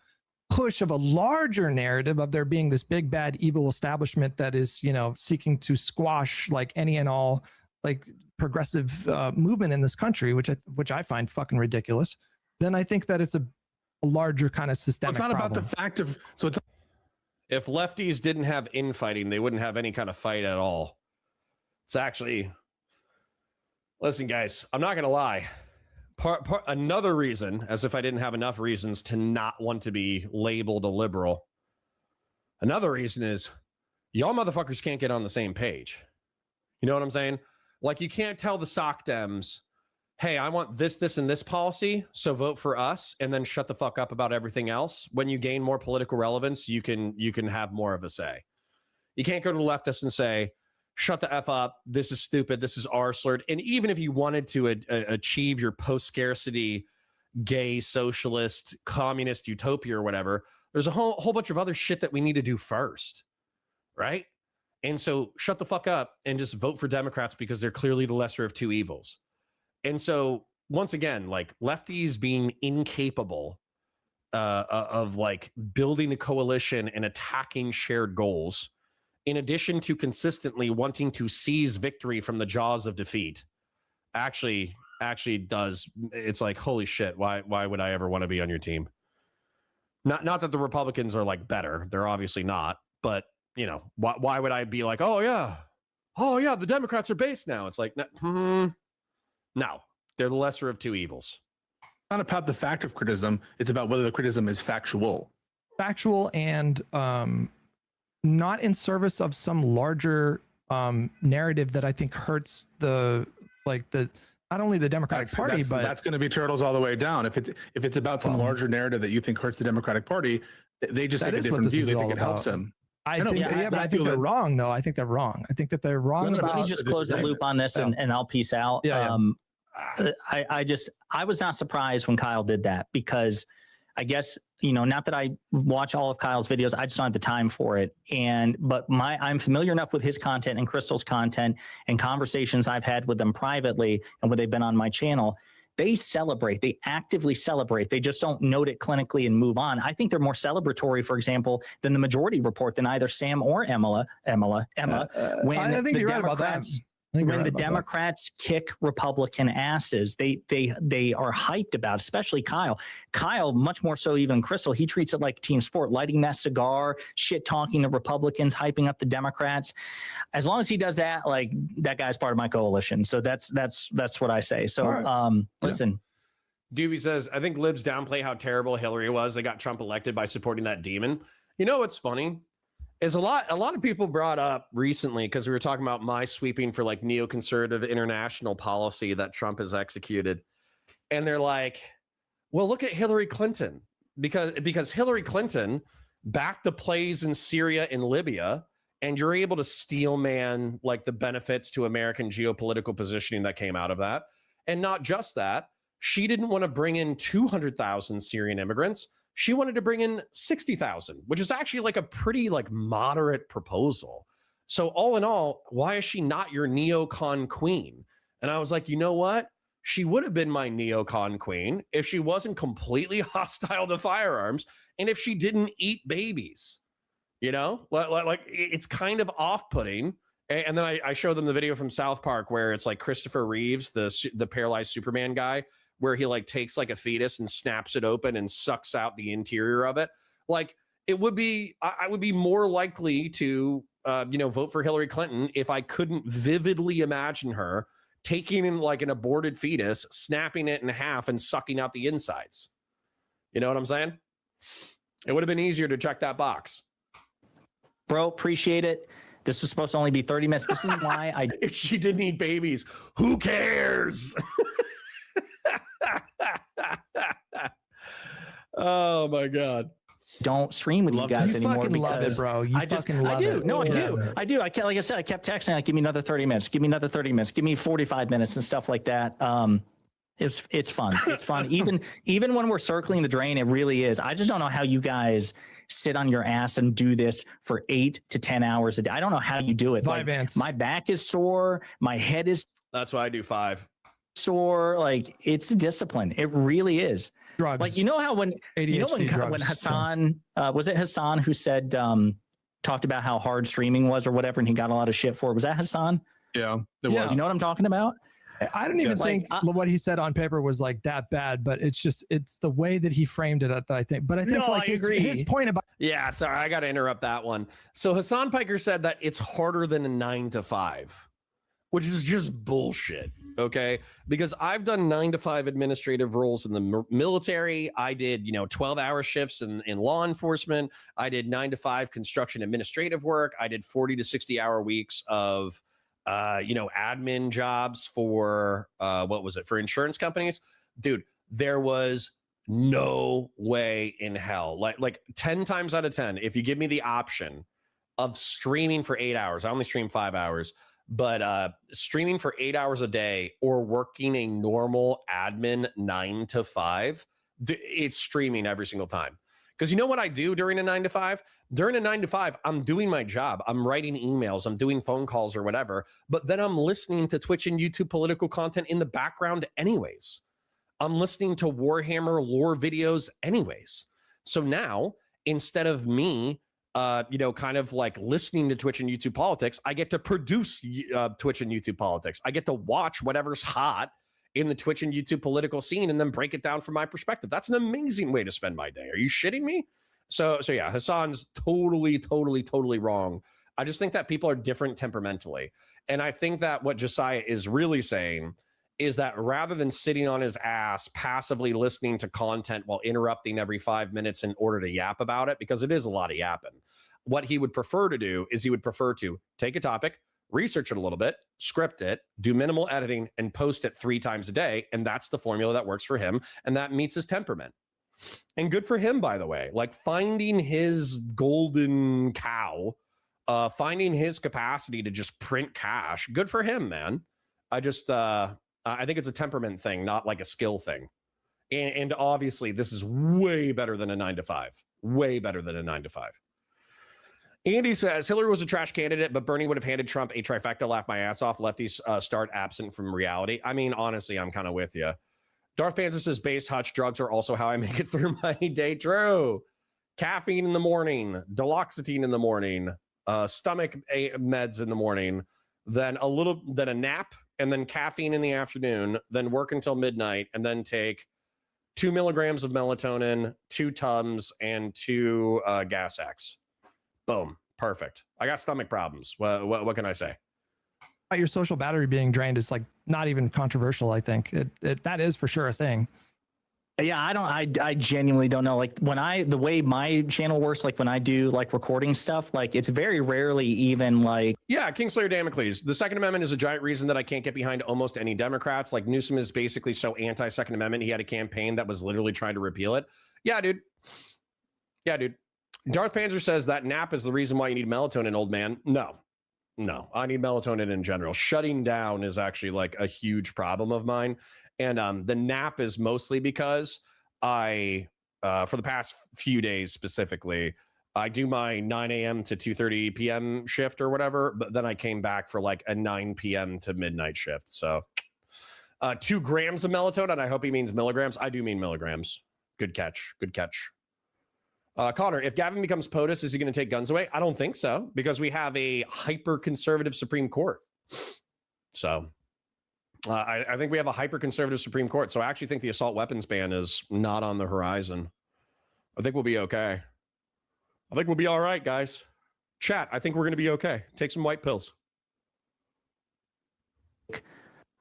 push of a larger narrative of there being this big, bad, evil establishment that is, seeking to squash like any and all like progressive movement in this country, which I find fucking ridiculous, then I think that it's a larger kind of systemic problem. It's not about the fact of, so it's, if lefties didn't have infighting, they wouldn't have any kind of fight at all. It's actually, listen, guys, I'm not going to lie. Another reason, as if I didn't have enough reasons to not want to be labeled a liberal. Another reason is y'all motherfuckers can't get on the same page. You know what I'm saying? Like, you can't tell the sock Dems, hey, I want this, and this policy, so vote for us, and then shut the fuck up about everything else. When you gain more political relevance, you can have more of a say. You can't go to the leftists and say, shut the F up, this is stupid, this is R-slurred. And even if you wanted to achieve your post-scarcity, gay, socialist, communist utopia or whatever, there's a whole bunch of other shit that we need to do first, right? And so shut the fuck up and just vote for Democrats because they're clearly the lesser of two evils. And so once again, like, lefties being incapable of like building a coalition and attacking shared goals, in addition to consistently wanting to seize victory from the jaws of defeat, actually does. It's like, holy shit, why would I ever want to be on your team? Not that the Republicans are like better, they're obviously not, but why would I be like, oh yeah, the Democrats are based now? It's like, no, they're the lesser of two evils. It's not about the fact of criticism. It's about whether the criticism is factual. Factual and not in service of some larger narrative that I think hurts not only the Democratic Party, but that's going to be turtles all the way down. If it's about some larger narrative that you think hurts the Democratic Party, they just take a different view. They think it helps them. I think they're wrong, though. I think they're wrong. I think that they're wrong. Let me just close the loop on this, and I'll peace out. Yeah. I was not surprised when Kyle did that, because I guess, not that I watch all of Kyle's videos, I just don't have the time for it. But I'm familiar enough with his content and Crystal's content and conversations I've had with them privately and when they've been on my channel. They celebrate, they actively celebrate. They just don't note it clinically and move on. I think they're more celebratory, for example, than the majority report, than either Sam or Emma. When I think the you're right about that. Democrats, when the Democrats kick Republican asses, they are hyped about, especially Kyle. Kyle, much more so even Crystal, he treats it like team sport, lighting that cigar, shit talking the Republicans, hyping up the Democrats. As long as he does that, like, that guy's part of my coalition. So that's what I say. So right. listen. Doobie says, I think libs downplay how terrible Hillary was. They got Trump elected by supporting that demon. You know what's funny? Is a lot of people brought up recently, because we were talking about my sweeping for like neoconservative international policy that Trump has executed. And they're like, well, look at Hillary Clinton, because Hillary Clinton backed the plays in Syria and Libya, and you're able to steel man like the benefits to American geopolitical positioning that came out of that. And not just that, she didn't want to bring in 200,000 Syrian immigrants. She wanted to bring in 60,000, which is actually like a pretty like moderate proposal. So all in all, why is she not your neocon queen? And I was like, you know what? She would have been my neocon queen if she wasn't completely hostile to firearms and if she didn't eat babies. Like it's kind of off-putting. And then I show them the video from South Park where it's like Christopher Reeves, the paralyzed Superman guy, where he like takes like a fetus and snaps it open and sucks out the interior of it. Like I would be more likely to, vote for Hillary Clinton if I couldn't vividly imagine her taking in like an aborted fetus, snapping it in half and sucking out the insides. You know what I'm saying? It would have been easier to check that box. Bro, appreciate it. This was supposed to only be 30 minutes. This is why if she didn't eat babies, who cares? Oh my God. Don't stream with you guys anymore. Fucking love it, bro. I do. No, I do. I do. I can't, like I said, I kept texting, like, give me another 30 minutes, give me another 30 minutes, give me 45 minutes and stuff like that. It's fun. It's fun. Even when we're circling the drain, it really is. I just don't know how you guys sit on your ass and do this for 8 to 10 hours a day. I don't know how you do it. Like, my back is sore. My head is. That's why I do 5. Sore. Like, it's a discipline. It really is. Drugs. Like, when ADHD when Hassan, was it Hassan who said, talked about how hard streaming was or whatever, and he got a lot of shit for it. Was that Hassan? Yeah, it was. You know what I'm talking about? I don't even think what he said on paper was like that bad, but it's the way that he framed it that I think. But I think his point about. Yeah, sorry, I got to interrupt that one. So Hassan Piker said that it's harder than a 9 to 5, which is just bullshit. Okay, because I've done 9 to 5 administrative roles in the military. I did 12-hour shifts in law enforcement. I did 9 to 5 construction administrative work. I did 40 to 60-hour weeks of admin jobs for for insurance companies. Dude, there was no way in hell, like 10 times out of 10, if you give me the option of streaming for 8 hours, I only stream 5 hours, but streaming for 8 hours a day or working a normal admin 9 to 5, it's streaming every single time. Because you know what I do during a 9 to 5? During a 9 to 5, I'm doing my job. I'm writing emails. I'm doing phone calls or whatever. But then I'm listening to Twitch and YouTube political content in the background anyways. I'm listening to Warhammer lore videos anyways. So now, instead of me, kind of like listening to Twitch and YouTube politics, I get to produce Twitch and YouTube politics. I get to watch whatever's hot in the Twitch and YouTube political scene and then break it down from my perspective. That's an amazing way to spend my day. Are you shitting me? So yeah, Hassan's totally wrong. I just think that people are different temperamentally. And I think that what Josiah is really saying is that rather than sitting on his ass, passively listening to content while interrupting every 5 minutes in order to yap about it, because it is a lot of yapping, what he would prefer to do is he would prefer to take a topic, research it a little bit, script it, do minimal editing, and post it 3 times a day. And that's the formula that works for him. And that meets his temperament. And good for him, by the way, like finding his golden cow, finding his capacity to just print cash. Good for him, man. I think it's a temperament thing, not like a skill thing. And obviously, this is way better than a 9 to 5. Way better than a 9 to 5. Andy says Hillary was a trash candidate, but Bernie would have handed Trump a trifecta. Laugh my ass off. Lefties start absent from reality. I mean, honestly, I'm kind of with you. Darth Panzer says base Hutch drugs are also how I make it through my day. True. Caffeine in the morning, duloxetine in the morning, stomach meds in the morning, then a nap, and then caffeine in the afternoon, then work until midnight, and then take 2 milligrams of melatonin, 2 Tums, and 2 Gas X. Boom. Perfect. I got stomach problems. What can I say? Your social battery being drained is like not even controversial. I think that is for sure a thing. Yeah, I genuinely don't know. Like the way my channel works, like when I do like recording stuff, like it's very rarely even like. Yeah, Kingslayer Damocles. The Second Amendment is a giant reason that I can't get behind almost any Democrats. Like Newsom is basically so anti-Second Amendment. He had a campaign that was literally trying to repeal it. Yeah, dude. Darth Panzer says that nap is the reason why you need melatonin, old man. No, I need melatonin in general. Shutting down is actually like a huge problem of mine. And the nap is mostly because for the past few days specifically, I do my 9 a.m. to 2:30 p.m. shift or whatever, but then I came back for like a 9 p.m. to midnight shift. So 2 grams of melatonin. I hope he means milligrams. I do mean milligrams. Good catch. Connor, if Gavin becomes POTUS, is he going to take guns away? I don't think so, because we have a hyper-conservative Supreme Court. So I think we have a hyper-conservative Supreme Court. So I actually think the assault weapons ban is not on the horizon. I think we'll be okay. I think we'll be all right, guys. Chat, I think we're going to be okay. Take some white pills.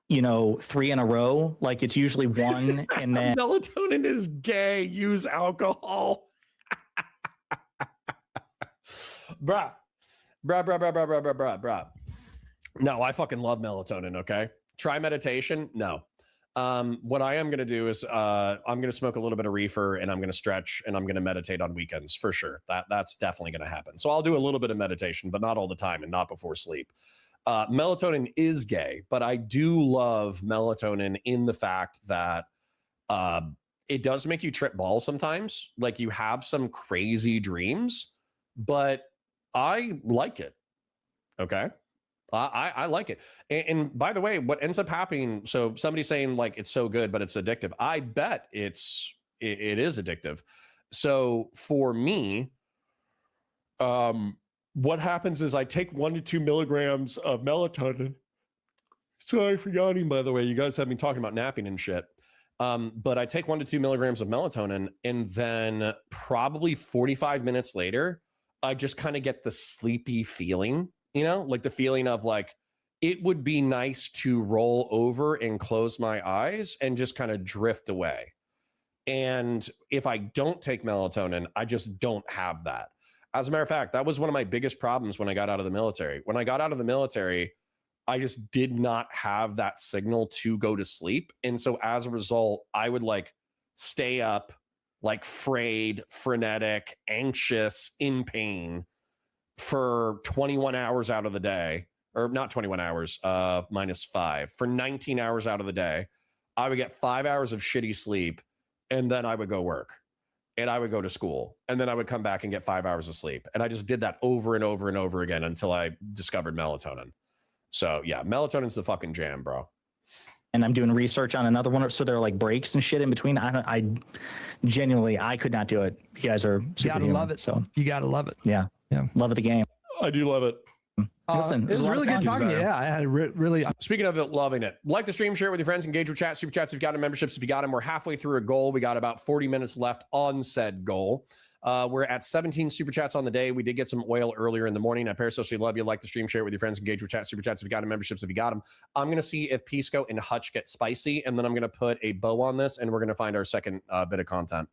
3 in a row. Like it's usually 1 and then. Melatonin is gay. Use alcohol. Bruh. No, I fucking love melatonin, okay? Try meditation? No. What I am going to do is I'm going to smoke a little bit of reefer and I'm going to stretch and I'm going to meditate on weekends for sure. That's definitely going to happen. So I'll do a little bit of meditation, but not all the time and not before sleep. Melatonin is gay, but I do love melatonin in the fact that it does make you trip balls sometimes. Like you have some crazy dreams, but I like it. Okay. I like it. And by the way, what ends up happening, so somebody's saying like it's so good, but it's addictive. I bet it is addictive. So for me, what happens is I take 1 to 2 milligrams of melatonin. Sorry for yawning, by the way. You guys have been talking about napping and shit. But I take 1 to 2 milligrams of melatonin, and then probably 45 minutes later, I just kind of get the sleepy feeling, like the feeling of like, it would be nice to roll over and close my eyes and just kind of drift away. And if I don't take melatonin, I just don't have that. As a matter of fact, that was one of my biggest problems when I got out of the military. When I got out of the military, I just did not have that signal to go to sleep. And so as a result, I would like stay up, like frayed, frenetic, anxious, in pain for 21 hours out of the day, or not 21 hours, -5, for 19 hours out of the day. I would get 5 hours of shitty sleep, and then I would go work, and I would go to school, and then I would come back and get 5 hours of sleep. And I just did that over and over and over again until I discovered melatonin. So yeah, melatonin's the fucking jam, bro. And I'm doing research on another one. So there are like breaks and shit in between. I genuinely, I could not do it. You guys are super. You gotta love it. So you gotta love it. Yeah. Love of the game. I do love it. Listen, it was really good talking to you. Yeah, I had really. Speaking of it, loving it. Like the stream, share it with your friends, engage with chat, super chats if you got them, memberships if you got them. We're halfway through a goal. We got about 40 minutes left on said goal. We're at 17 super chats on the day. We did get some oil earlier in the morning. I parasocially love you. Like the stream, share it with your friends, engage with chat, super chats if you got them, memberships if you got them. I'm going to see if Pisco and Hutch get spicy, and then I'm going to put a bow on this, and we're going to find our second bit of content.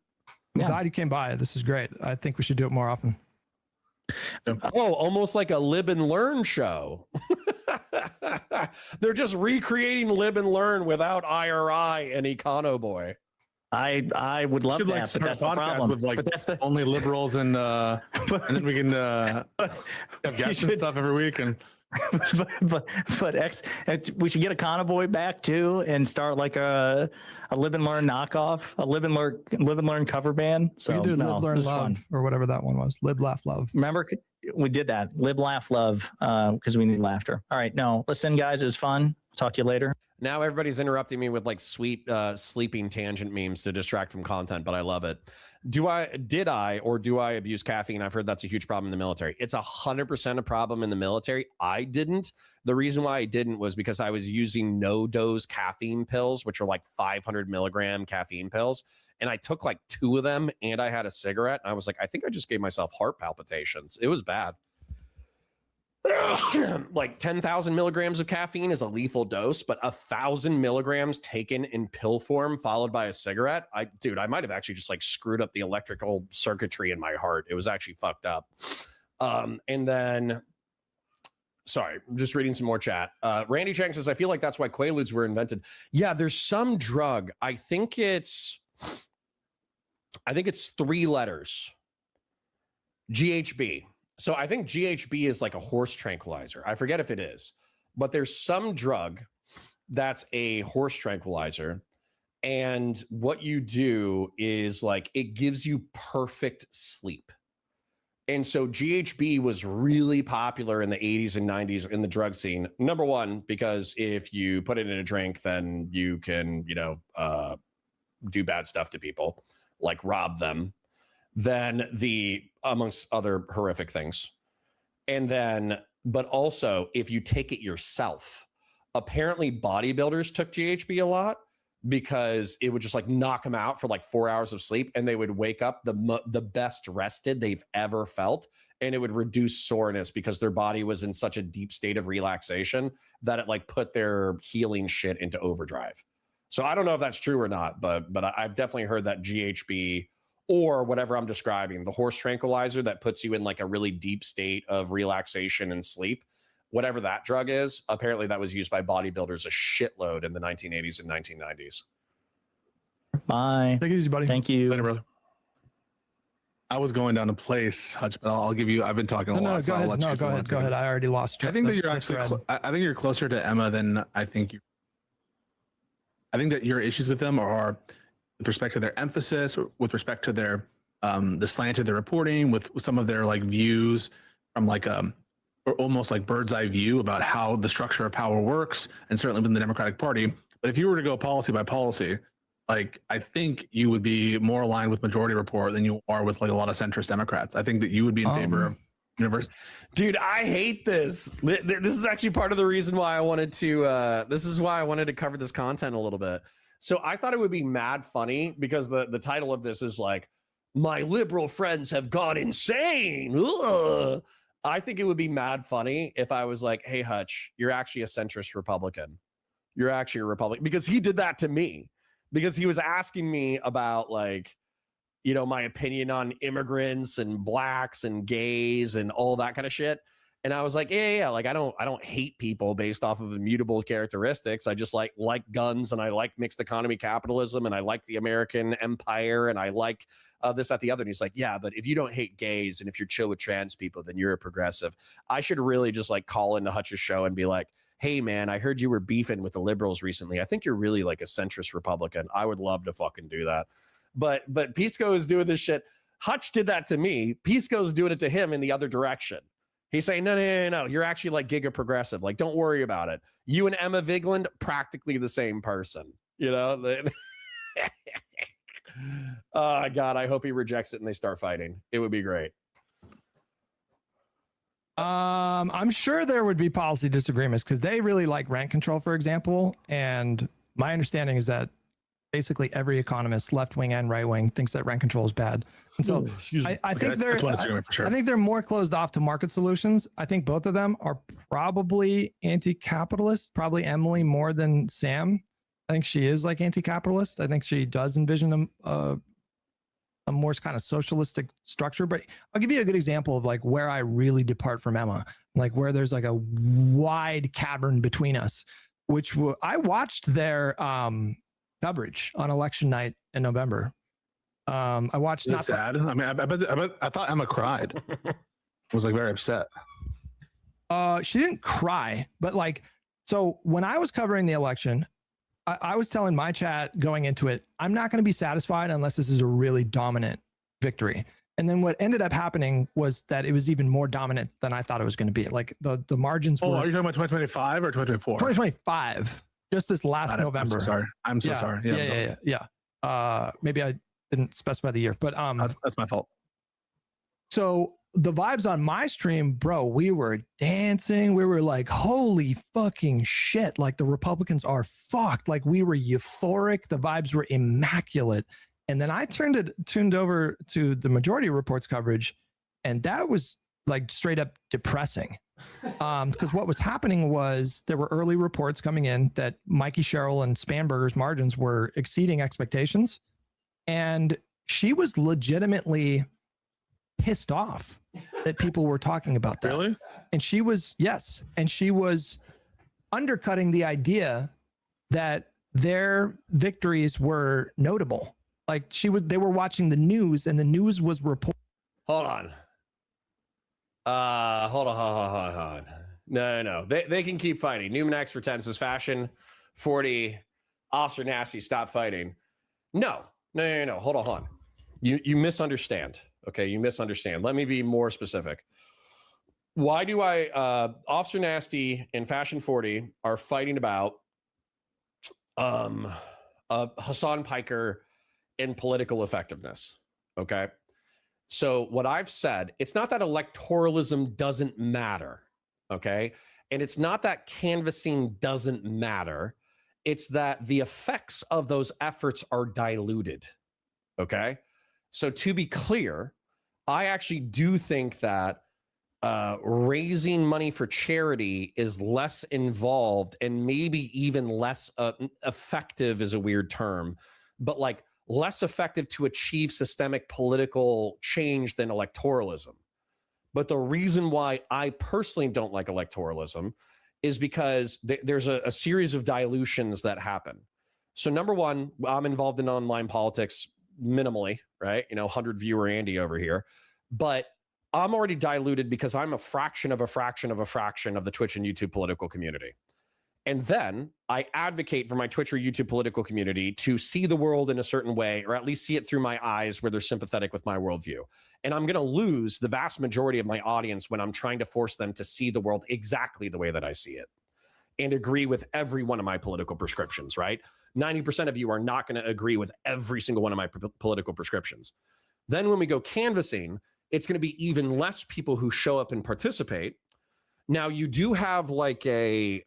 I'm glad you came by. This is great. I think we should do it more often. Oh, almost like a live and learn show. They're just recreating live and learn without IRI and Econo Boy. I would love that, like, but that's the problem. With like only liberals and then we can have guests and stuff every week. And we should get a Convoy back too and start like a live and learn knockoff, a live and learn cover band. So we could do no, live, it learn, was love, fun. or whatever that one was. Live, laugh, love. Remember, we did that. Live, laugh, love, because we need laughter. All right, no, listen, guys, it's fun. Talk to you later. Now everybody's interrupting me with like sweet sleeping tangent memes to distract from content, but I love it. Do I abuse caffeine? I've heard that's a huge problem in the military. It's 100% a problem in the military. I didn't. The reason why I didn't was because I was using no-dose caffeine pills, which are like 500 milligram caffeine pills. And I took like 2 of them and I had a cigarette. And I was like, I think I just gave myself heart palpitations. It was bad. Like 10,000 milligrams of caffeine is a lethal dose, but 1,000 milligrams taken in pill form followed by a cigarette. I might have actually just like screwed up the electrical circuitry in my heart. It was actually fucked up. And then, sorry, I'm just reading some more chat. Randy Chang says, I feel like that's why Quaaludes were invented. Yeah, there's some drug. I think it's 3 letters. GHB. So I think GHB is like a horse tranquilizer. I forget if it is, but there's some drug that's a horse tranquilizer. And what you do is like, it gives you perfect sleep. And so GHB was really popular in the 80s and 90s in the drug scene. Number one, because if you put it in a drink, then you can, do bad stuff to people, like rob them. Then amongst other horrific things. And then, but also if you take it yourself, apparently bodybuilders took GHB a lot because it would just like knock them out for like 4 hours of sleep. And they would wake up the best rested they've ever felt. And it would reduce soreness because their body was in such a deep state of relaxation that it like put their healing shit into overdrive. So I don't know if that's true or not, but I've definitely heard that GHB or whatever I'm describing, the horse tranquilizer that puts you in like a really deep state of relaxation and sleep, whatever that drug is, apparently that was used by bodybuilders a shitload in the 1980s and 1990s. Bye. Take it easy, buddy. Thank you. Later, brother. I was going down a place, Hutch, but I'll give you. I've been talking a lot. Go ahead. Go ahead. I already lost track. I think that you're actually. I think you're closer to Emma than I think you. I think that your issues with them are with respect to their emphasis, or with respect to their the slant of their reporting, with some of their like views from like or almost like bird's eye view about how the structure of power works, and certainly within the Democratic Party. But if you were to go policy by policy, like I think you would be more aligned with majority report than you are with like a lot of centrist Democrats. I think that you would be in favor of universal. Dude, I hate this. This is actually part of the reason why I wanted to. This is why I wanted to cover this content a little bit. So I thought it would be mad funny because the title of this is like, my liberal friends have gone insane. Ugh. I think it would be mad funny if I was like, hey, Hutch, you're actually a centrist Republican. You're actually a Republican, because he did that to me, because he was asking me about like, my opinion on immigrants and blacks and gays and all that kind of shit. And I was like, yeah. Like, I don't hate people based off of immutable characteristics. I just like guns, and I like mixed economy capitalism, and I like the American empire, and I like this, that, the other. And he's like, yeah, but if you don't hate gays and if you're chill with trans people, then you're a progressive. I should really just like call into Hutch's show and be like, hey man, I heard you were beefing with the liberals recently. I think you're really like a centrist Republican. I would love to fucking do that. But Pisco is doing this shit. Hutch did that to me. Pisco's doing it to him in the other direction. He's saying, no. You're actually like giga progressive. Like, don't worry about it. You and Emma Vigeland, practically the same person. Oh, God, I hope he rejects it and they start fighting. It would be great. I'm sure there would be policy disagreements because they really like rent control, for example. And my understanding is that basically every economist, left wing and right wing, thinks that rent control is bad. And so I think they're more closed off to market solutions. I think both of them are probably anti-capitalist, probably Emily more than Sam. I think she is like anti-capitalist. I think she does envision a more kind of socialistic structure. But I'll give you a good example of like where I really depart from Emma, like where there's like a wide cavern between us, which I watched their coverage on election night in November. I watched. It's sad. I mean, I thought Emma cried. I was like very upset. She didn't cry, but like, so when I was covering the election, I was telling my chat going into it, I'm not going to be satisfied unless this is a really dominant victory. And then what ended up happening was that it was even more dominant than I thought it was going to be. Like the margins were. Are you talking about 2025 or 2024? 2025, just this last November. I'm so sorry. I'm so sorry. Yeah. Maybe I didn't specify the year, but that's my fault. So the vibes on my stream, bro, we were dancing. We were like, holy fucking shit. Like the Republicans are fucked. Like we were euphoric. The vibes were immaculate. And then I tuned over to the Majority Report's coverage, and that was like straight up depressing. Because what was happening was there were early reports coming in that Mikey Sherrill and Spanberger's margins were exceeding expectations. And she was legitimately pissed off that people were talking about that. Really? And she was, yes. And she was undercutting the idea that their victories were notable. Like they were watching the news, and the news was reporting. Hold on. Hold on. No. They can keep fighting. Newman X for 10 says fashion 40. Officer Nasty, stop fighting. No. Hold on. You misunderstand. Okay, you misunderstand. Let me be more specific. Why do Officer Nasty and Fashion 40 are fighting about Hassan Piker and political effectiveness? Okay. So what I've said, it's not that electoralism doesn't matter. Okay. And it's not that canvassing doesn't matter. It's that the effects of those efforts are diluted. Okay. So to be clear, I actually do think that raising money for charity is less involved and maybe even less effective is a weird term, but like less effective to achieve systemic political change than electoralism. But the reason why I personally don't like electoralism is because there's a series of dilutions that happen. So number one, I'm involved in online politics minimally, right? 100 viewer Andy over here, but I'm already diluted because I'm a fraction of a fraction of a fraction of the Twitch and YouTube political community. And then I advocate for my Twitch or YouTube political community to see the world in a certain way, or at least see it through my eyes where they're sympathetic with my worldview. And I'm going to lose the vast majority of my audience when I'm trying to force them to see the world exactly the way that I see it and agree with every one of my political prescriptions, right? 90% of you are not going to agree with every single one of my political prescriptions. Then when we go canvassing, it's going to be even less people who show up and participate. Now you do have like a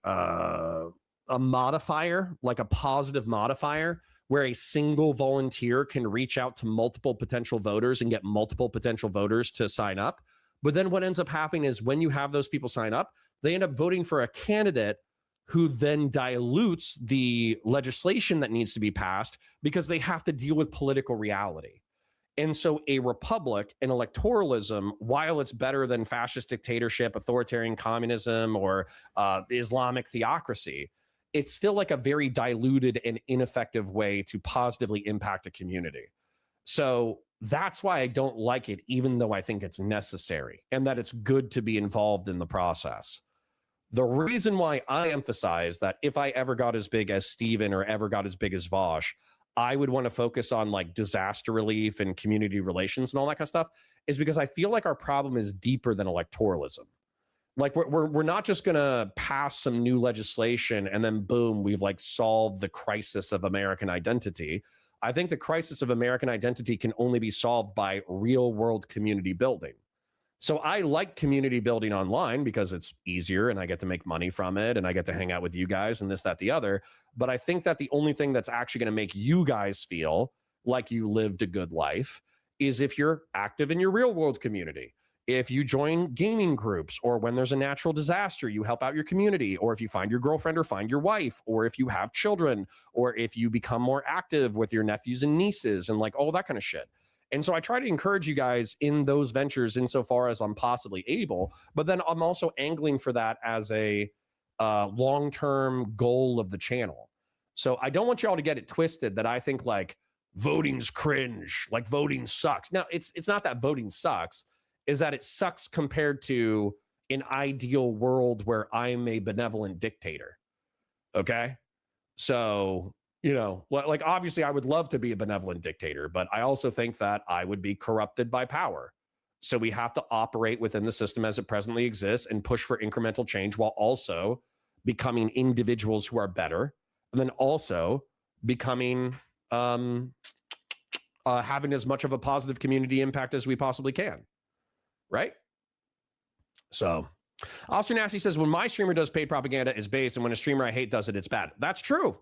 modifier, like a positive modifier, where a single volunteer can reach out to multiple potential voters and get multiple potential voters to sign up. But then what ends up happening is when you have those people sign up, they end up voting for a candidate who then dilutes the legislation that needs to be passed because they have to deal with political reality. And so a republic and electoralism, while it's better than fascist dictatorship, authoritarian communism, or Islamic theocracy, it's still like a very diluted and ineffective way to positively impact a community. So that's why I don't like it, even though I think it's necessary and that it's good to be involved in the process. The reason why I emphasize that if I ever got as big as Steven or ever got as big as Vosh, I would want to focus on like disaster relief and community relations and all that kind of stuff is because I feel like our problem is deeper than electoralism. Like we're not just going to pass some new legislation and then boom, we've like solved the crisis of American identity. I think the crisis of American identity can only be solved by real world community building. So I like community building online because it's easier and I get to make money from it and I get to hang out with you guys and this, that, the other. But I think that the only thing that's actually going to make you guys feel like you lived a good life is if you're active in your real world community. If you join gaming groups, or when there's a natural disaster, you help out your community, or if you find your girlfriend or find your wife, or if you have children, or if you become more active with your nephews and nieces and like all that kind of shit. And so I try to encourage you guys in those ventures insofar as I'm possibly able, but then I'm also angling for that as a long-term goal of the channel. So I don't want y'all to get it twisted that I think like voting's cringe, like voting sucks. Now it's not that voting sucks, is that it sucks compared to an ideal world where I'm a benevolent dictator. Okay. So, you know, like obviously I would love to be a benevolent dictator, but I also think that I would be corrupted by power. So we have to operate within the system as it presently exists and push for incremental change while also becoming individuals who are better, and then also becoming having as much of a positive community impact as we possibly can. Right? So Oscar Nasty says, when my streamer does paid propaganda, it's based, and when a streamer I hate does it, it's bad. That's true.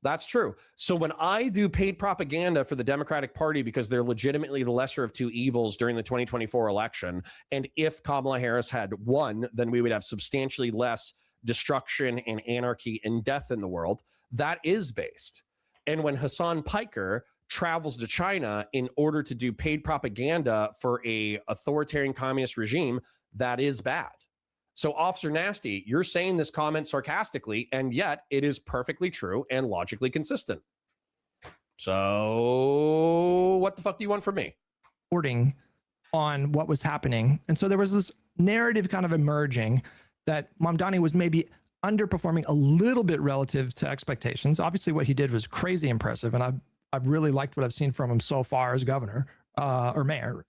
That's true. So when I do paid propaganda for the Democratic Party because they're legitimately the lesser of two evils during the 2024 election, and if Kamala Harris had won, then we would have substantially less destruction and anarchy and death in the world. That is based. And when Hassan Piker travels to China in order to do paid propaganda for a authoritarian communist regime, that is bad. So, Officer Nasty, you're saying this comment sarcastically, and yet it is perfectly true and logically consistent. So, what the fuck do you want from me? Reporting on what was happening. And so there was this narrative kind of emerging that Mamdani was maybe underperforming a little bit relative to expectations. Obviously, what he did was crazy impressive, and I've really liked what I've seen from him so far as governor or mayor.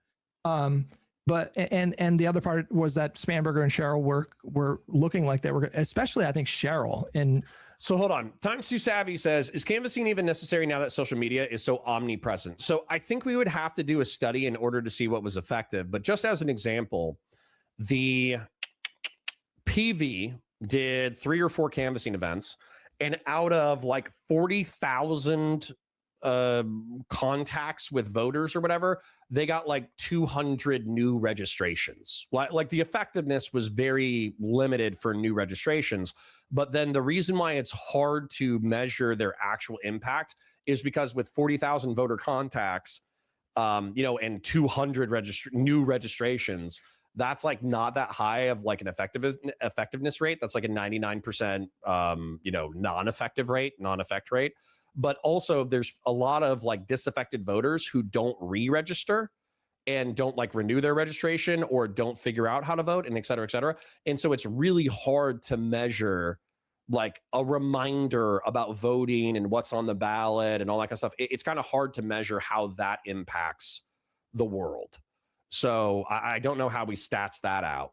But and the other part was that Spanberger and Cheryl were looking like they were, especially I think Cheryl. And so hold on. Times Too Savvy says, is canvassing even necessary now that social media is so omnipresent? So I think we would have to do a study in order to see what was effective. But just as an example, the PV did 3 or 4 canvassing events, and out of like 40,000 contacts with voters or whatever, they got like 200 new registrations. Like the effectiveness was very limited for new registrations. But then the reason why it's hard to measure their actual impact is because with 40,000 voter contacts, you know, and 200 new registrations, that's like not that high of like an effectiveness rate. That's like a 99%, you know, non-effect rate. But also there's a lot of like disaffected voters who don't re-register and don't like renew their registration or don't figure out how to vote, and et cetera, et cetera. And so it's really hard to measure like a reminder about voting and what's on the ballot and all that kind of stuff. It's kind of hard to measure how that impacts the world. So I don't know how we stats that out.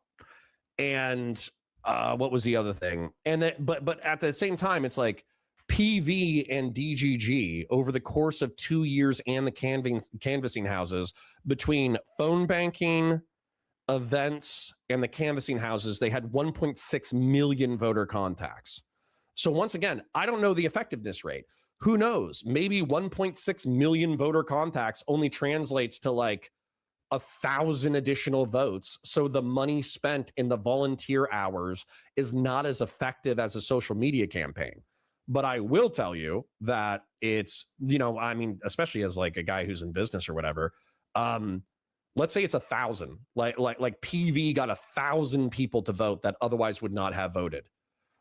And what was the other thing? And that, but at the same time, it's like PV and DGG over the course of 2 years and the canvassing houses, between phone banking, events, and the canvassing houses, they had 1.6 million voter contacts. So once again, I don't know the effectiveness rate. Who knows? Maybe 1.6 million voter contacts only translates to like 1,000 additional votes. So the money spent in the volunteer hours is not as effective as a social media campaign. But I will tell you that it's, you know, I mean, especially as like a guy who's in business or whatever, let's say it's 1,000, like PV got 1,000 people to vote that otherwise would not have voted.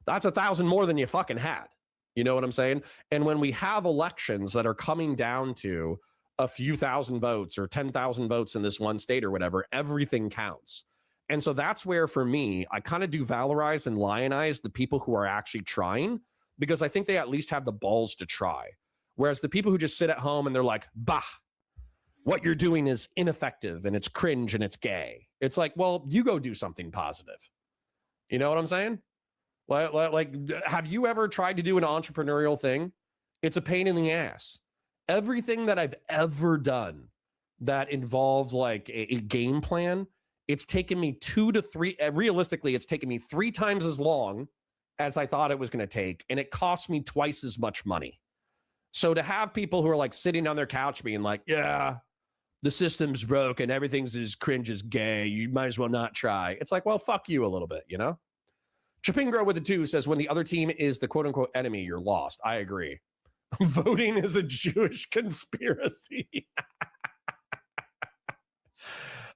That's 1,000 more than you fucking had. You know what I'm saying? And when we have elections that are coming down to a few thousand votes or 10,000 votes in this one state or whatever, everything counts. And so that's where, for me, I kind of do valorize and lionize the people who are actually trying, because I think they at least have the balls to try. Whereas the people who just sit at home and they're like, bah, what you're doing is ineffective and it's cringe and it's gay. It's like, well, you go do something positive. You know what I'm saying? Like, have you ever tried to do an entrepreneurial thing? It's a pain in the ass. Everything that I've ever done that involved like a game plan, it's taken me 2 to 3, realistically, it's taken me 3 times as long as I thought it was going to take, and it cost me twice as much money. So to have people who are like sitting on their couch being like, yeah, the system's broke and everything's as cringe as gay, you might as well not try. It's like, well, fuck you a little bit, you know? Chapingro with a 2 says, when the other team is the quote unquote enemy, you're lost. I agree. Voting is a Jewish conspiracy.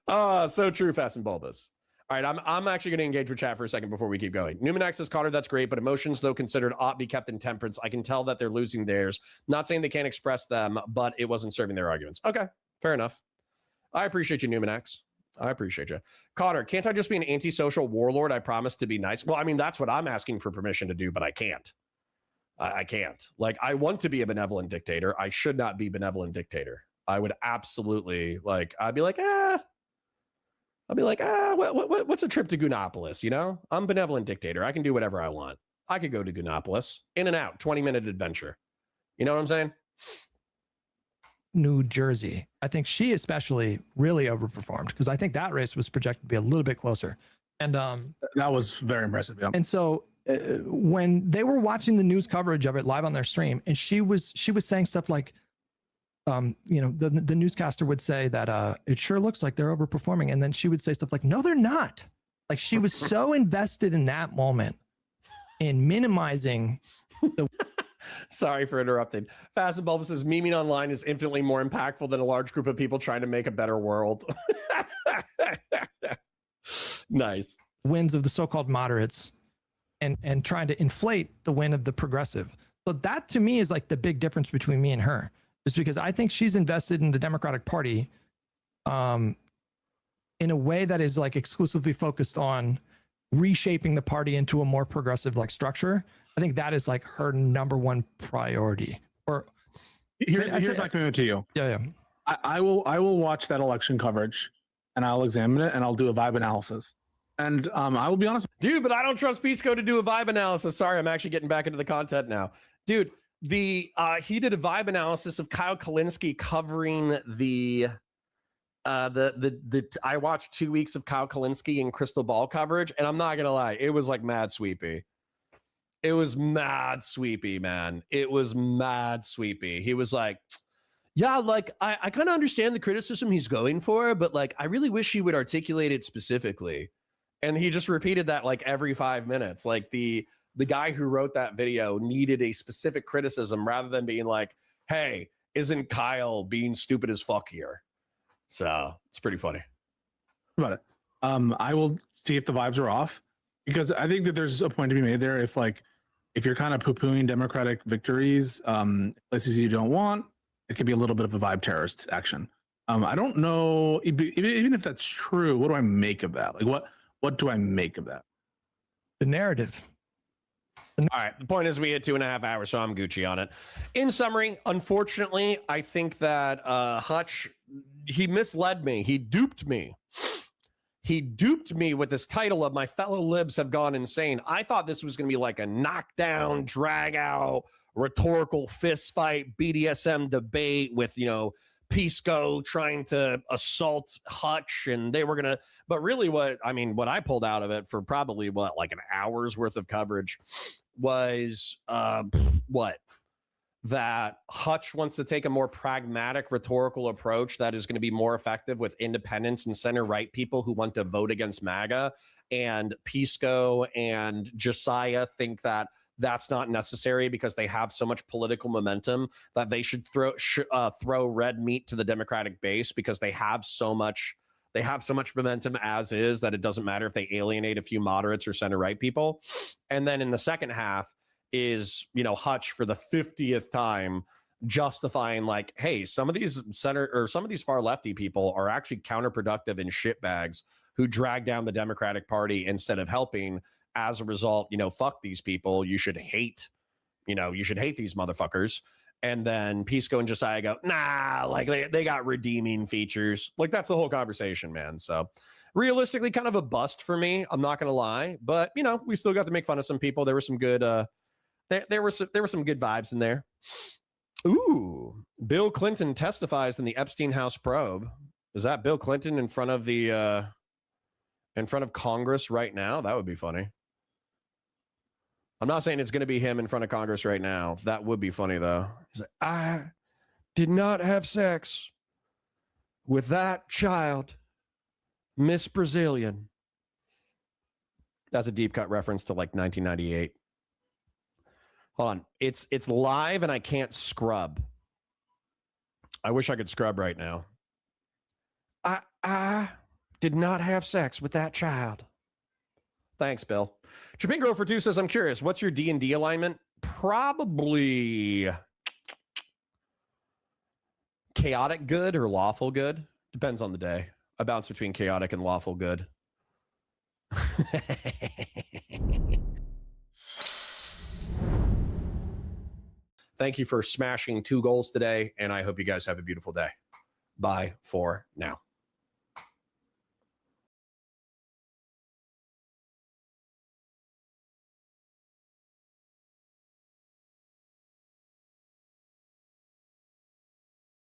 So true, Fast and Bulbous. All right, I'm actually going to engage with chat for a second before we keep going. Numenax says, Carter, that's great, but emotions, though considered, ought be kept in temperance. I can tell that they're losing theirs. Not saying they can't express them, but it wasn't serving their arguments. Okay, fair enough. I appreciate you, Numenax. I appreciate you. Cotter, can't I just be an antisocial warlord? I promise to be nice. Well, I mean, that's what I'm asking for permission to do, but I can't. I can't. Like, I want to be a benevolent dictator. I should not be benevolent dictator. I would absolutely, like, I'd be like, what's a trip to Goonopolis? You know, I'm benevolent dictator. I can do whatever I want. I could go to Goonopolis, in and out, 20-minute adventure. You know what I'm saying? New Jersey. I think she especially really overperformed because I think that race was projected to be a little bit closer. And that was very impressive. Yeah. And so when they were watching the news coverage of it live on their stream, and she was saying stuff like, you know, the newscaster would say that it sure looks like they're overperforming, and then she would say stuff like, no, they're not. Like, she was so invested in that moment in minimizing the Sorry for interrupting. Fast and Bulb says memeing online is infinitely more impactful than a large group of people trying to make a better world. Nice. wins of the so-called moderates and trying to inflate the win of the progressive. So that to me is like the big difference between me and her, is because I think she's invested in the Democratic Party in a way that is like exclusively focused on reshaping the party into a more progressive like structure. I think that is like her number one priority. Or here's my commitment to you. Yeah. I will watch that election coverage and I'll examine it and I'll do a vibe analysis. And I will be honest, dude, but I don't trust Pisco to do a vibe analysis. Sorry, I'm actually getting back into the content now, dude. He did a vibe analysis of Kyle Kalinske covering the I watched 2 weeks of Kyle Kalinske and Crystal Ball coverage, and I'm not gonna lie, it was like mad sweepy. It was mad sweepy, man. It was mad sweepy. He was like, yeah, like I kind of understand the criticism he's going for, but like I really wish he would articulate it specifically. And he just repeated that like every 5 minutes. Like the guy who wrote that video needed a specific criticism rather than being like, hey, isn't Kyle being stupid as fuck here? So it's pretty funny. About it. I will see if the vibes are off, because I think that there's a point to be made there. If you're kind of poo-pooing Democratic victories, places you don't want, it could be a little bit of a vibe terrorist action. I don't know, even if that's true, what do I make of that? Like what do I make of that? The narrative. All right. The point is we hit 2.5 hours, so I'm Gucci on it. In summary, unfortunately, I think that Hutch, he misled me. He duped me. He duped me with this title of My Fellow Libs Have Gone Insane. I thought this was going to be like a knockdown, drag out, rhetorical fist fight, BDSM debate with, you know, Pisco trying to assault Hutch, and they were going to, but really what I pulled out of it for probably like an hour's worth of coverage was that Hutch wants to take a more pragmatic rhetorical approach that is going to be more effective with independents and center right people who want to vote against MAGA, and Pisco and Josiah think that that's not necessary because they have so much political momentum that they should throw red meat to the Democratic base because they have so much momentum as is that it doesn't matter if they alienate a few moderates or center right people. And then in the second half is, you know, Hutch for the 50th time justifying like, hey, some of these far lefty people are actually counterproductive and shitbags who drag down the Democratic Party instead of helping. As a result, you know, fuck these people. You should hate these motherfuckers. And then Pisco and Josiah go, nah, like they got redeeming features. Like that's the whole conversation, man. So realistically, kind of a bust for me. I'm not going to lie, but you know, we still got to make fun of some people. There were some good, there were some good vibes in there. Ooh, Bill Clinton testifies in the Epstein House probe. Is that Bill Clinton in front of Congress right now? That would be funny. I'm not saying it's going to be him in front of Congress right now. That would be funny, though. He's like, I did not have sex with that child, Miss Brazilian. That's a deep cut reference to like 1998. Hold on. It's live and I can't scrub. I wish I could scrub right now. I did not have sex with that child. Thanks, Bill. Chapingo for 2 says, I'm curious, what's your D&D alignment? Probably chaotic good or lawful good. Depends on the day. A bounce between chaotic and lawful good. Thank you for smashing 2 goals today, and I hope you guys have a beautiful day. Bye for now.